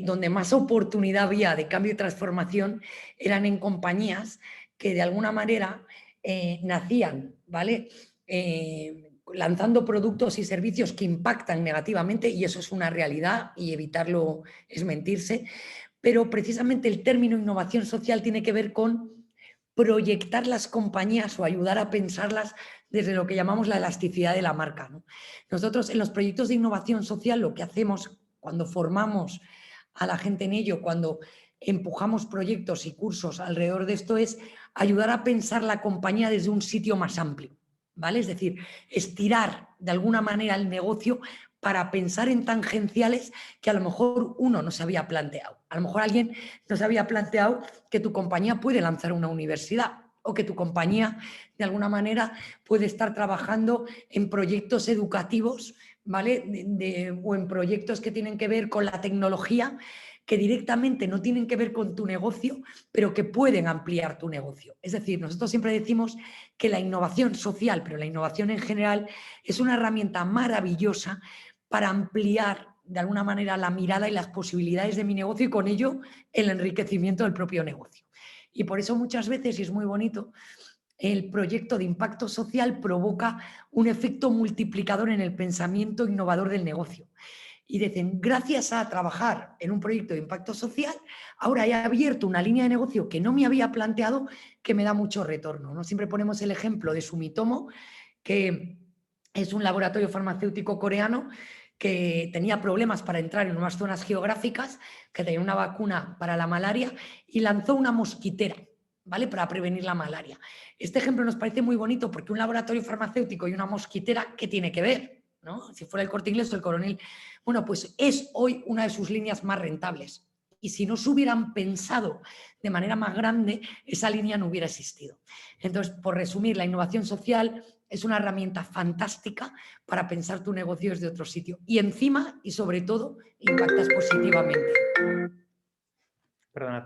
donde más oportunidad había de cambio y transformación eran en compañías que de alguna manera nacían, ¿vale? Lanzando productos y servicios que impactan negativamente, y eso es una realidad y evitarlo es mentirse, pero precisamente el término innovación social tiene que ver con proyectar las compañías o ayudar a pensarlas desde lo que llamamos la elasticidad de la marca, ¿no? Nosotros en los proyectos de innovación social lo que hacemos cuando formamos a la gente en ello, cuando empujamos proyectos y cursos alrededor de esto, es ayudar a pensar la compañía desde un sitio más amplio, ¿vale? Es decir, estirar de alguna manera el negocio para pensar en tangenciales que a lo mejor uno no se había planteado. A lo mejor alguien no se había planteado que tu compañía puede lanzar una universidad o que tu compañía de alguna manera puede estar trabajando en proyectos educativos, ¿vale? O en proyectos que tienen que ver con la tecnología, que directamente no tienen que ver con tu negocio, pero que pueden ampliar tu negocio. Es decir, nosotros siempre decimos que la innovación social, pero la innovación en general, es una herramienta maravillosa para ampliar de alguna manera la mirada y las posibilidades de mi negocio y con ello el enriquecimiento del propio negocio. Y por eso muchas veces, y es muy bonito, el proyecto de impacto social provoca un efecto multiplicador en el pensamiento innovador del negocio. Y dicen, gracias a trabajar en un proyecto de impacto social, ahora he abierto una línea de negocio que no me había planteado, que me da mucho retorno, ¿no? Siempre ponemos el ejemplo de Sumitomo, que es un laboratorio farmacéutico coreano que tenía problemas para entrar en unas zonas geográficas, que tenía una vacuna para la malaria y lanzó una mosquitera, ¿vale? Para prevenir la malaria. Este ejemplo nos parece muy bonito porque un laboratorio farmacéutico y una mosquitera, ¿qué tiene que ver? ¿No? Si fuera el Corte Inglés o el Coronel. Bueno, pues es hoy una de sus líneas más rentables. Y si no se hubieran pensado de manera más grande, esa línea no hubiera existido. Entonces, por resumir, la innovación social es una herramienta fantástica para pensar tu negocio desde otro sitio. Y encima, y sobre todo, impactas positivamente. Perdonad.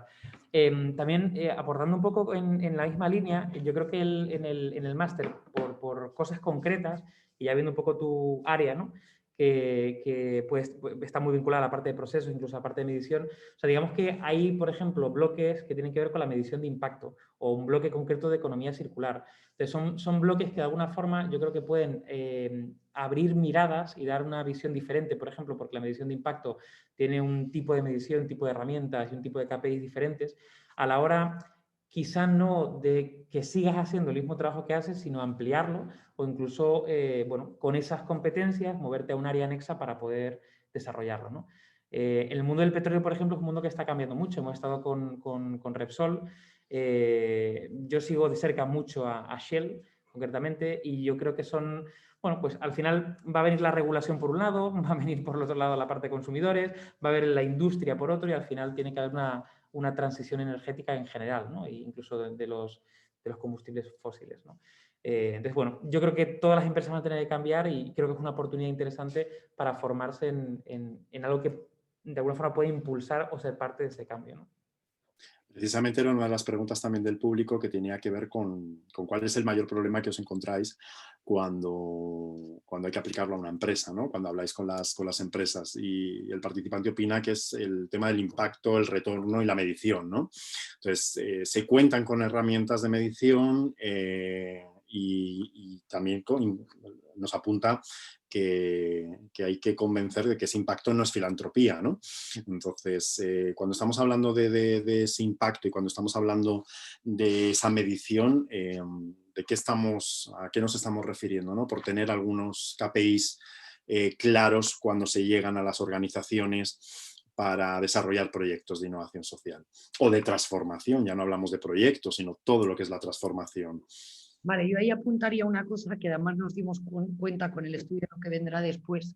También aportando un poco en la misma línea, yo creo que en el máster, por cosas concretas, y ya viendo un poco tu área, ¿no? que pues, está muy vinculada a la parte de procesos, incluso a la parte de medición. O sea, digamos que hay, por ejemplo, bloques que tienen que ver con la medición de impacto o un bloque concreto de economía circular. Entonces, son bloques que de alguna forma yo creo que pueden abrir miradas y dar una visión diferente, por ejemplo, porque la medición de impacto tiene un tipo de medición, un tipo de herramientas y un tipo de KPIs diferentes, a la hora quizá no de que sigas haciendo el mismo trabajo que haces, sino ampliarlo o incluso, bueno, con esas competencias, moverte a un área anexa para poder desarrollarlo, ¿no? El mundo del petróleo, por ejemplo, es un mundo que está cambiando mucho. Hemos estado con Repsol. Yo sigo de cerca mucho a Shell, concretamente, y yo creo que son... Bueno, pues al final va a venir la regulación por un lado, va a venir por el otro lado la parte de consumidores, va a haber la industria por otro y al final tiene que haber una transición energética en general, ¿no? E incluso de los combustibles fósiles, ¿no? Entonces, bueno, yo creo que todas las empresas van a tener que cambiar y creo que es una oportunidad interesante para formarse en algo que de alguna forma puede impulsar o ser parte de ese cambio, ¿no? Precisamente era una de las preguntas también del público que tenía que ver con cuál es el mayor problema que os encontráis cuando hay que aplicarlo a una empresa, ¿no? Cuando habláis con las empresas. Y el participante opina que es el tema del impacto, el retorno y la medición, ¿no? Entonces, se cuentan con herramientas de medición y también nos apunta que hay que convencer de que ese impacto no es filantropía, ¿no? Entonces, cuando estamos hablando de ese impacto y cuando estamos hablando de esa medición, ¿a qué nos estamos refiriendo, ¿no? Por tener algunos KPIs claros cuando se llegan a las organizaciones para desarrollar proyectos de innovación social o de transformación. Ya no hablamos de proyectos, sino todo lo que es la transformación. Vale, yo ahí apuntaría una cosa que además nos dimos cuenta con el estudio que vendrá después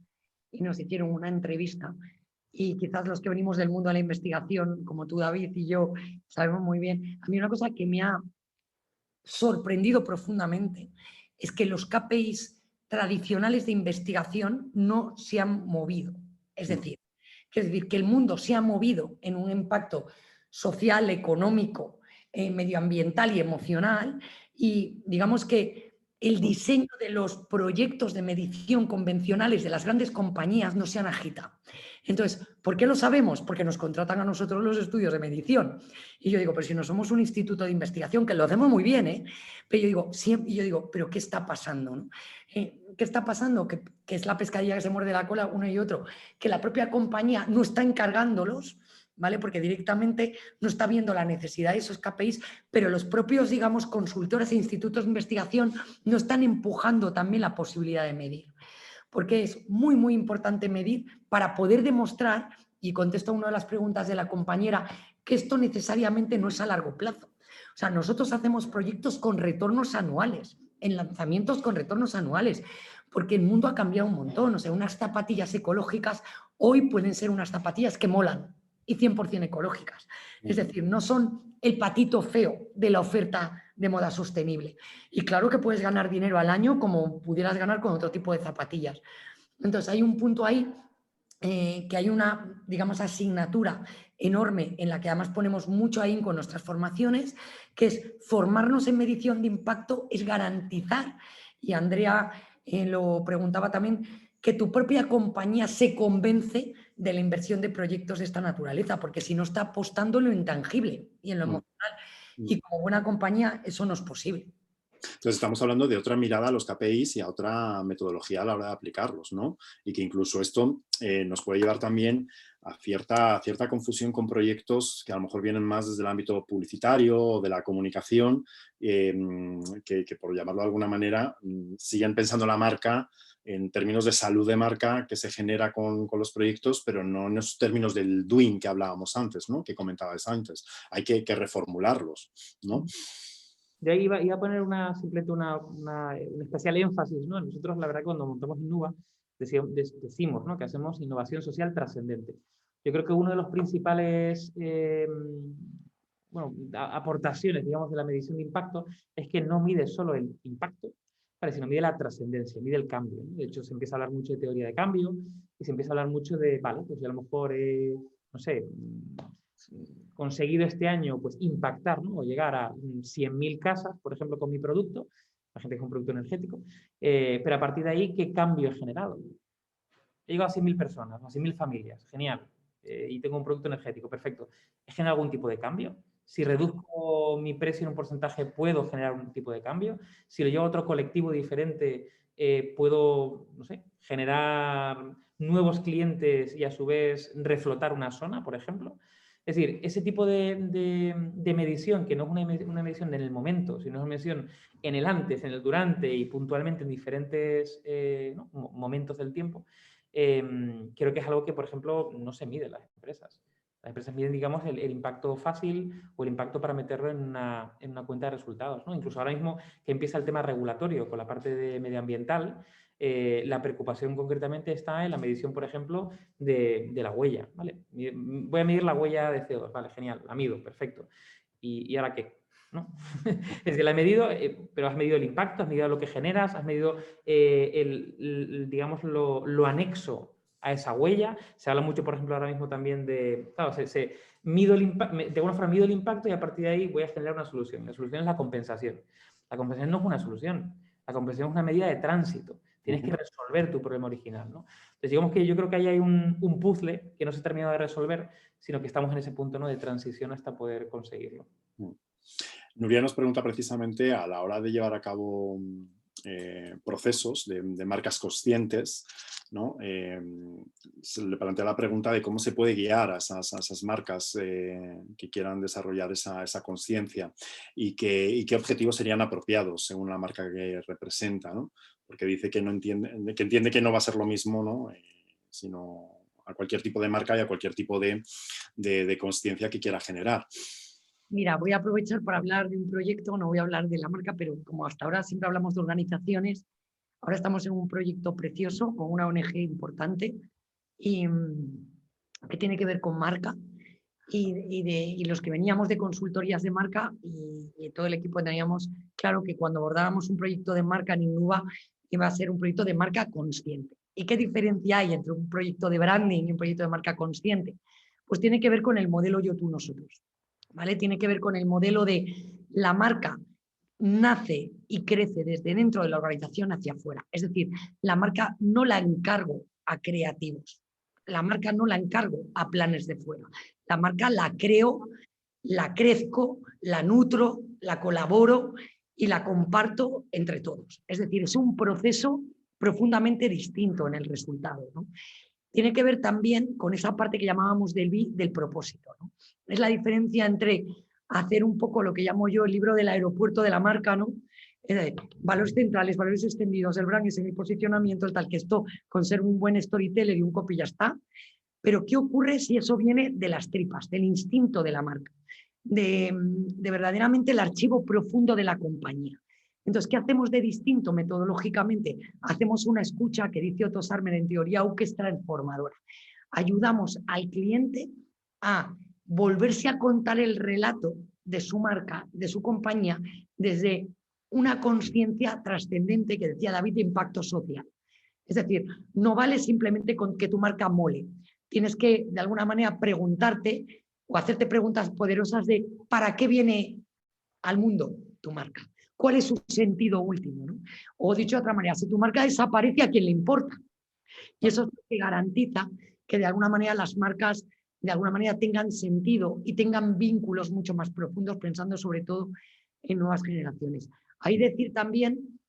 y nos hicieron una entrevista y quizás los que venimos del mundo de la investigación, como tú, David, y yo, sabemos muy bien. A mí una cosa que me ha sorprendido profundamente es que los KPIs tradicionales de investigación no se han movido. Es decir, que el mundo se ha movido en un impacto social, económico, medioambiental y emocional, y digamos que el diseño de los proyectos de medición convencionales de las grandes compañías no se han agitado. Entonces, ¿por qué lo sabemos? Porque nos contratan a nosotros los estudios de medición. Y yo digo, pero si no somos un instituto de investigación, que lo hacemos muy bien, ¿eh? Pero yo digo, ¿pero qué está pasando, ¿no? ¿Qué está pasando? Que es la pescadilla que se muerde la cola uno y otro. Que la propia compañía no está encargándolos, ¿vale? Porque directamente no está viendo la necesidad de esos KPIs, pero los propios, digamos, consultoras e institutos de investigación no están empujando también la posibilidad de medir. Porque es muy, muy importante medir para poder demostrar, y contesto a una de las preguntas de la compañera, que esto necesariamente no es a largo plazo. O sea, nosotros hacemos proyectos con retornos anuales, en lanzamientos con retornos anuales, porque el mundo ha cambiado un montón. O sea, unas zapatillas ecológicas hoy pueden ser unas zapatillas que molan y 100% ecológicas. Es decir, no son el patito feo de la oferta de moda sostenible. Y claro que puedes ganar dinero al año como pudieras ganar con otro tipo de zapatillas. Entonces hay un punto ahí que hay una, digamos, asignatura enorme en la que además ponemos mucho ahí con nuestras formaciones, que es formarnos en medición de impacto, es garantizar, y Andrea lo preguntaba también, que tu propia compañía se convence de la inversión de proyectos de esta naturaleza, porque si no está apostando en lo intangible y en lo emocional. Y como buena compañía eso no es posible. Entonces estamos hablando de otra mirada a los KPIs y a otra metodología a la hora de aplicarlos, ¿no? Y que incluso esto nos puede llevar también a cierta confusión con proyectos que a lo mejor vienen más desde el ámbito publicitario o de la comunicación, que por llamarlo de alguna manera, siguen pensando la marca en términos de salud de marca que se genera con los proyectos, pero no en esos términos del doing que hablábamos antes, ¿no? Que comentabas antes. Hay que reformularlos, ¿no? De ahí iba a poner simplemente un especial énfasis, ¿no? Nosotros, la verdad, cuando montamos Innuba, decimos, ¿no?, que hacemos innovación social trascendente. Yo creo que uno de los principales aportaciones, digamos, de la medición de impacto es que no mide solo el impacto, ¿vale?, sino mide la trascendencia, mide el cambio, ¿no? De hecho, se empieza a hablar mucho de teoría de cambio y se empieza a hablar mucho de, vale, pues a lo mejor, no sé, conseguido este año pues impactar, ¿no?, o llegar a 100.000 casas, por ejemplo, con mi producto, la gente que es un producto energético, pero a partir de ahí, ¿qué cambio he generado? He llegado a 100.000 personas, a 100.000 familias, genial, y tengo un producto energético, perfecto. ¿He generado algún tipo de cambio? Si reduzco mi precio en un porcentaje, ¿puedo generar un tipo de cambio? Si lo llevo a otro colectivo diferente, ¿puedo, no sé, generar nuevos clientes y a su vez reflotar una zona, por ejemplo? Es decir, ese tipo de medición, que no es una medición en el momento, sino es una medición en el antes, en el durante y puntualmente en diferentes momentos del tiempo, creo que es algo que, por ejemplo, no se mide en las empresas. Las empresas miden, digamos, el impacto fácil o el impacto para meterlo en una cuenta de resultados, ¿no? Incluso ahora mismo que empieza el tema regulatorio con la parte de medioambiental, la preocupación concretamente está en la medición, por ejemplo, de la huella, ¿vale? Voy a medir la huella de CO2, vale, genial, la mido, perfecto. ¿Y ahora qué? ¿No? Es decir, la he medido, pero has medido el impacto, has medido lo que generas, has medido, digamos, lo anexo a esa huella. Se habla mucho, por ejemplo, ahora mismo también de, claro, mido de alguna forma mido el impacto y a partir de ahí voy a generar una solución. La solución es la compensación. La compensación no es una solución, la compensación es una medida de tránsito. Tienes que resolver tu problema original, ¿no? Entonces, digamos que yo creo que ahí hay un puzzle que no se ha terminado de resolver, sino que estamos en ese punto, ¿no?, de transición hasta poder conseguirlo. Nuria nos pregunta precisamente a la hora de llevar a cabo procesos de marcas conscientes, ¿no? Se le plantea la pregunta de cómo se puede guiar a esas marcas que quieran desarrollar esa conciencia y qué objetivos serían apropiados según la marca que representa, ¿no? Porque dice que entiende que no va a ser lo mismo, ¿no? Sino a cualquier tipo de marca y a cualquier tipo de conciencia que quiera generar. Mira, voy a aprovechar para hablar de un proyecto, no voy a hablar de la marca, pero como hasta ahora siempre hablamos de organizaciones, ahora estamos en un proyecto precioso con una ONG importante y que tiene que ver con marca y los que veníamos de consultorías de marca y todo el equipo teníamos claro que cuando abordábamos un proyecto de marca en Innova iba a ser un proyecto de marca consciente. ¿Y qué diferencia hay entre un proyecto de branding y un proyecto de marca consciente? Pues tiene que ver con el modelo yo, tú, nosotros. ¿Vale? Tiene que ver con el modelo de la marca nace y crece desde dentro de la organización hacia afuera. Es decir, la marca no la encargo a creativos, la marca no la encargo a planes de fuera. La marca la creo, la crezco, la nutro, la colaboro y la comparto entre todos. Es decir, es un proceso profundamente distinto en el resultado, ¿no? Tiene que ver también con esa parte que llamábamos del propósito, ¿no? Es la diferencia entre hacer un poco lo que llamo yo el libro del aeropuerto de la marca, ¿no? Valores centrales, valores extendidos, el branding, el posicionamiento, el tal, que esto con ser un buen storyteller y un copy ya está. Pero ¿qué ocurre si eso viene de las tripas, del instinto de la marca, de verdaderamente el archivo profundo de la compañía? Entonces, ¿qué hacemos de distinto metodológicamente? Hacemos una escucha que dice Otto Scharmer en teoría U, que es transformadora. Ayudamos al cliente a volverse a contar el relato de su marca, de su compañía, desde una conciencia trascendente que decía David de impacto social. Es decir, no vale simplemente con que tu marca mole. Tienes que, de alguna manera, preguntarte o hacerte preguntas poderosas de ¿para qué viene al mundo tu marca? ¿Cuál es su sentido último, ¿no? O dicho de otra manera, si tu marca desaparece, ¿a quién le importa? Y eso es lo que garantiza que de alguna manera las marcas de alguna manera tengan sentido y tengan vínculos mucho más profundos, pensando sobre todo en nuevas generaciones. Hay que decir también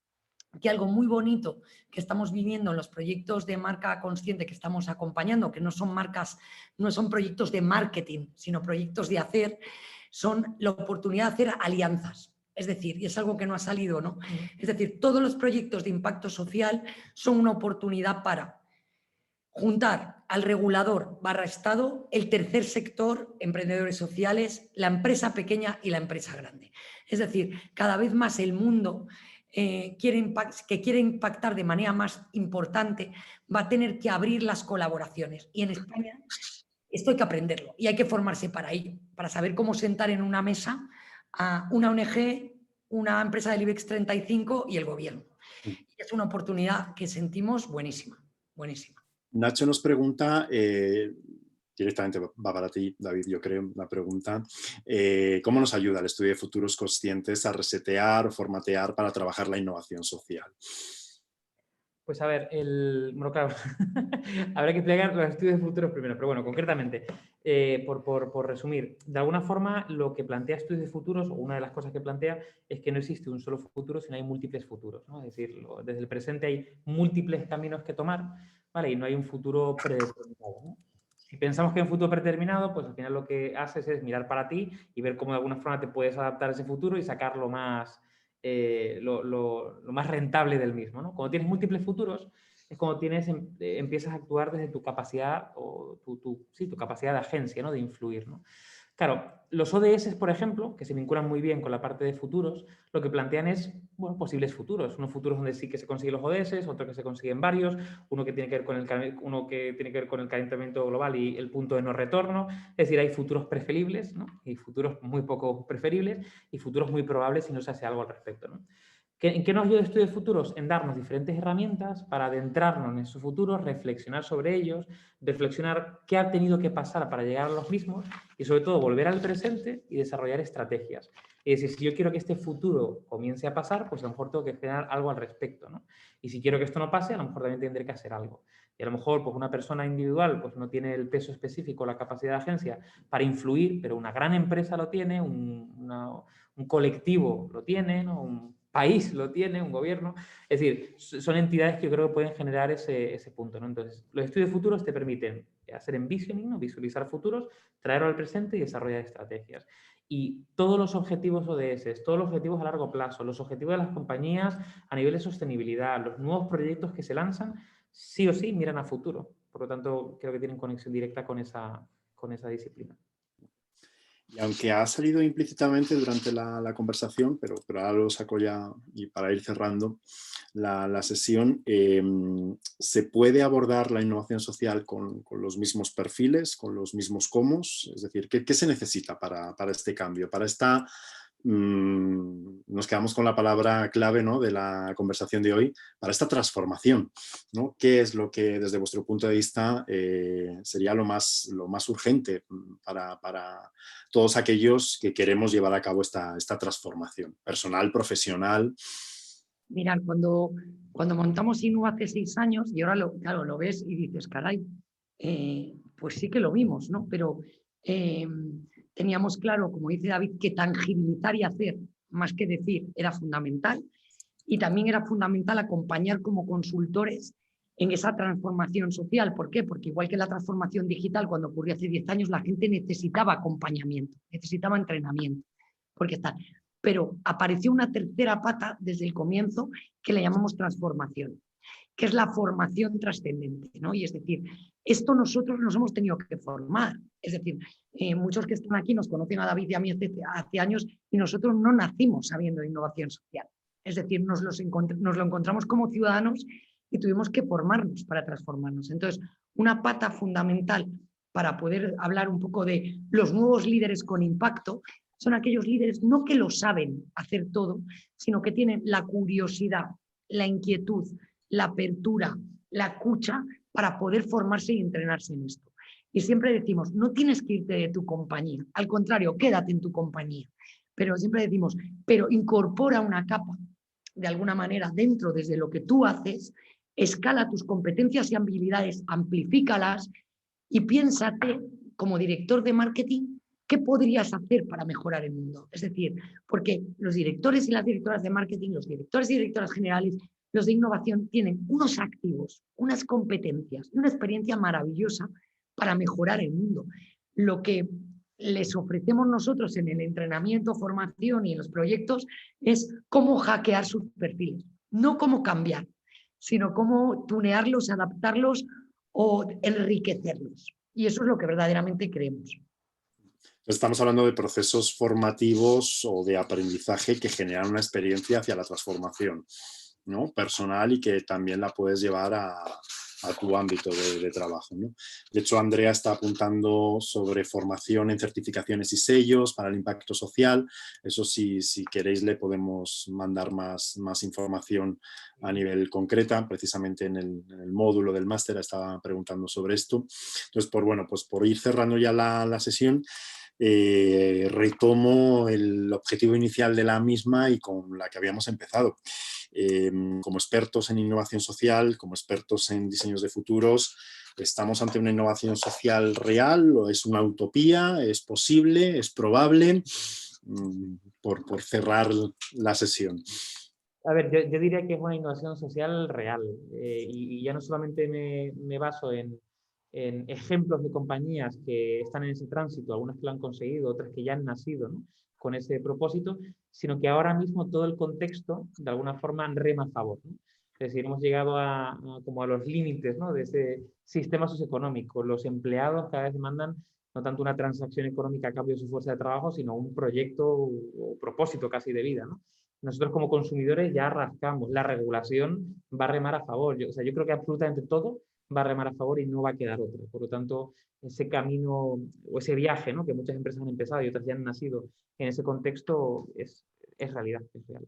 que algo muy bonito que estamos viviendo en los proyectos de marca consciente que estamos acompañando, que no son marcas, no son proyectos de marketing, sino proyectos de hacer, son la oportunidad de hacer alianzas. Es decir, y es algo que no ha salido, ¿no? Es decir, todos los proyectos de impacto social son una oportunidad para juntar al regulador / Estado, el tercer sector, emprendedores sociales, la empresa pequeña y la empresa grande. Es decir, cada vez más el mundo que quiere impactar de manera más importante va a tener que abrir las colaboraciones. Y en España esto hay que aprenderlo y hay que formarse para ello, para saber cómo sentar en una mesa a una ONG, una empresa del IBEX 35 y el gobierno. Y es una oportunidad que sentimos buenísima, buenísima. Nacho nos pregunta, directamente va para ti, David, yo creo, la pregunta, ¿cómo nos ayuda el estudio de futuros conscientes a resetear o formatear para trabajar la innovación social? Pues a ver, bueno, claro, habrá que explicar los estudios de futuros primero, pero bueno, concretamente, por resumir, de alguna forma lo que plantea estudios de futuros, o una de las cosas que plantea, es que no existe un solo futuro, sino hay múltiples futuros, ¿no? Es decir, desde el presente hay múltiples caminos que tomar, ¿vale? Y no hay un futuro predeterminado, ¿no? Si pensamos que hay un futuro predeterminado, pues al final lo que haces es mirar para ti y ver cómo de alguna forma te puedes adaptar a ese futuro y sacar lo más rentable del mismo, ¿no? Cuando tienes múltiples futuros es cuando empiezas a actuar desde tu capacidad o tu capacidad de agencia, ¿no? De influir, ¿no? Claro, los ODS, por ejemplo, que se vinculan muy bien con la parte de futuros, lo que plantean es, bueno, posibles futuros. Unos futuros donde sí que se consiguen los ODS, otros que se consiguen varios, uno que tiene que ver con el calentamiento global y el punto de no retorno. Es decir, hay futuros preferibles, ¿no? Y futuros muy poco preferibles y futuros muy probables si no se hace algo al respecto, ¿no? ¿En qué nos ayuda el estudio de futuros? En darnos diferentes herramientas para adentrarnos en esos futuros, reflexionar sobre ellos, reflexionar qué ha tenido que pasar para llegar a los mismos y sobre todo volver al presente y desarrollar estrategias. Es decir, si yo quiero que este futuro comience a pasar, pues a lo mejor tengo que generar algo al respecto, ¿no? Y si quiero que esto no pase, a lo mejor también tendré que hacer algo. Y a lo mejor pues, una persona individual pues, no tiene el peso específico, la capacidad de agencia para influir, pero una gran empresa lo tiene, un colectivo lo tiene, ¿no? Un país lo tiene, un gobierno. Es decir, son entidades que yo creo que pueden generar ese punto, ¿no? Entonces, los estudios futuros te permiten hacer envisioning, ¿no? Visualizar futuros, traerlo al presente y desarrollar estrategias. Y todos los objetivos ODS, todos los objetivos a largo plazo, los objetivos de las compañías a nivel de sostenibilidad, los nuevos proyectos que se lanzan, sí o sí miran a futuro. Por lo tanto, creo que tienen conexión directa con esa disciplina. Y aunque ha salido implícitamente durante la conversación, pero ahora lo saco ya y para ir cerrando la sesión, ¿se puede abordar la innovación social con los mismos perfiles, con los mismos cómo? Es decir, ¿qué se necesita para este cambio, para esta... nos quedamos con la palabra clave, ¿no?, de la conversación de hoy, para esta transformación, ¿no? ¿Qué es lo que desde vuestro punto de vista sería lo más urgente para todos aquellos que queremos llevar a cabo esta transformación personal, profesional? Mirad, cuando montamos Innu hace 6 años, y ahora claro, lo ves y dices, caray, pues sí que lo vimos, ¿no? Pero teníamos claro, como dice David, que tangibilizar y hacer, más que decir, era fundamental. Y también era fundamental acompañar como consultores en esa transformación social. ¿Por qué? Porque igual que la transformación digital, cuando ocurrió hace 10 años, la gente necesitaba acompañamiento, necesitaba entrenamiento. Porque está. Pero apareció una tercera pata desde el comienzo que le llamamos transformación, que es la formación trascendente, ¿no? Y es decir, esto nosotros nos hemos tenido que formar. Es decir, muchos que están aquí nos conocen a David y a mí hace años y nosotros no nacimos sabiendo de innovación social. Es decir, nos lo encontramos como ciudadanos y tuvimos que formarnos para transformarnos. Entonces, una pata fundamental para poder hablar un poco de los nuevos líderes con impacto son aquellos líderes no que lo saben hacer todo, sino que tienen la curiosidad, la inquietud, la apertura, la escucha para poder formarse y entrenarse en esto. Y siempre decimos, no tienes que irte de tu compañía, al contrario, quédate en tu compañía. Pero siempre decimos, pero incorpora una capa, de alguna manera, dentro desde lo que tú haces, escala tus competencias y habilidades, amplifícalas y piénsate, como director de marketing, ¿qué podrías hacer para mejorar el mundo? Es decir, porque los directores y las directoras de marketing, los directores y directoras generales, los de innovación tienen unos activos, unas competencias y una experiencia maravillosa para mejorar el mundo. Lo que les ofrecemos nosotros en el entrenamiento, formación y en los proyectos es cómo hackear sus perfiles, no cómo cambiar, sino cómo tunearlos, adaptarlos o enriquecerlos. Y eso es lo que verdaderamente creemos. Estamos hablando de procesos formativos o de aprendizaje que generan una experiencia hacia la transformación, ¿no?, personal, y que también la puedes llevar a tu ámbito de trabajo, ¿no? De hecho, Andrea está apuntando sobre formación en certificaciones y sellos para el impacto social. Eso si queréis le podemos mandar más información a nivel concreta. Precisamente en el módulo del máster estaba preguntando sobre esto. Entonces, por ir cerrando ya la sesión, retomo el objetivo inicial de la misma y con la que habíamos empezado. Como expertos en innovación social, como expertos en diseños de futuros, ¿estamos ante una innovación social real o es una utopía? ¿Es posible? ¿Es probable? Por cerrar la sesión. A ver, yo diría que es una innovación social real y ya no solamente me baso en ejemplos de compañías que están en ese tránsito, algunas que lo han conseguido, otras que ya han nacido, ¿no?, con ese propósito, sino que ahora mismo todo el contexto, de alguna forma, rema a favor, ¿no? Es decir, hemos llegado como a los límites, ¿no?, de ese sistema socioeconómico. Los empleados cada vez demandan no tanto una transacción económica a cambio de su fuerza de trabajo, sino un proyecto o propósito casi de vida, ¿no? Nosotros como consumidores ya rascamos, la regulación va a remar a favor. Yo creo que absolutamente todo va a remar a favor y no va a quedar otro. Por lo tanto, ese camino o ese viaje, ¿no?, que muchas empresas han empezado y otras ya han nacido en ese contexto es realidad, es real.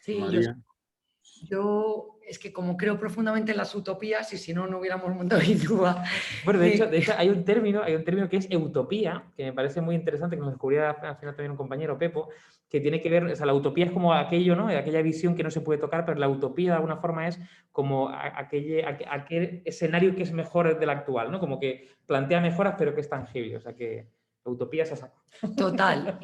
Sí, María. yo es que como creo profundamente en las utopías, y si no, no hubiéramos montado Indúa. Bueno, de hecho hay un término que es utopía, que me parece muy interesante, que nos descubrió al final también un compañero, Pepo, que tiene que ver, o sea, la utopía es como aquello, ¿no? Aquella visión que no se puede tocar, pero la utopía de alguna forma es como aquel escenario que es mejor del actual, ¿no? Como que plantea mejoras, pero que es tangible. O sea, que la utopía es esa. Total,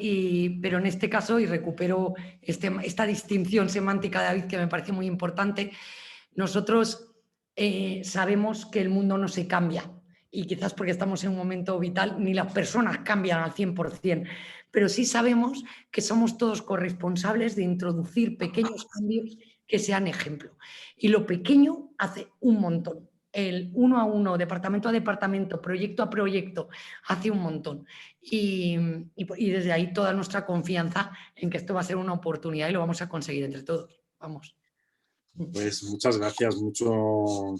pero en este caso, y recupero esta distinción semántica, David, que me parece muy importante, nosotros sabemos que el mundo no se cambia, y quizás porque estamos en un momento vital, ni las personas cambian al 100%, pero sí sabemos que somos todos corresponsables de introducir pequeños cambios que sean ejemplo. Y lo pequeño hace un montón. El 1 a 1, departamento a departamento, proyecto a proyecto, hace un montón. Y desde ahí toda nuestra confianza en que esto va a ser una oportunidad y lo vamos a conseguir entre todos. Vamos. Pues muchas gracias mucho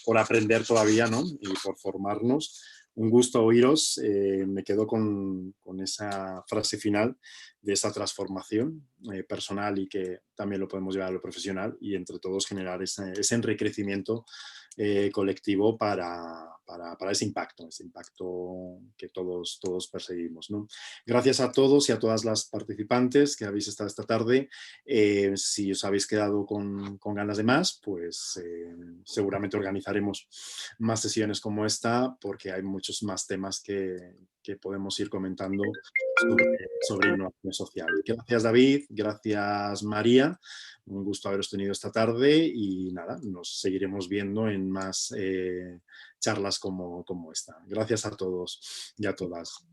por aprender todavía, ¿no? Y por formarnos. Un gusto oíros. Me quedo con esa frase final de esa transformación personal y que también lo podemos llevar a lo profesional y entre todos generar ese enriquecimiento colectivo para ese impacto que todos perseguimos, ¿no? Gracias a todos y a todas las participantes que habéis estado esta tarde. Si os habéis quedado con ganas de más, pues seguramente organizaremos más sesiones como esta porque hay muchos más temas que podemos ir comentando sobre innovación social. Gracias, David. Gracias, María. Un gusto haberos tenido esta tarde y nada, nos seguiremos viendo en más charlas como esta. Gracias a todos y a todas.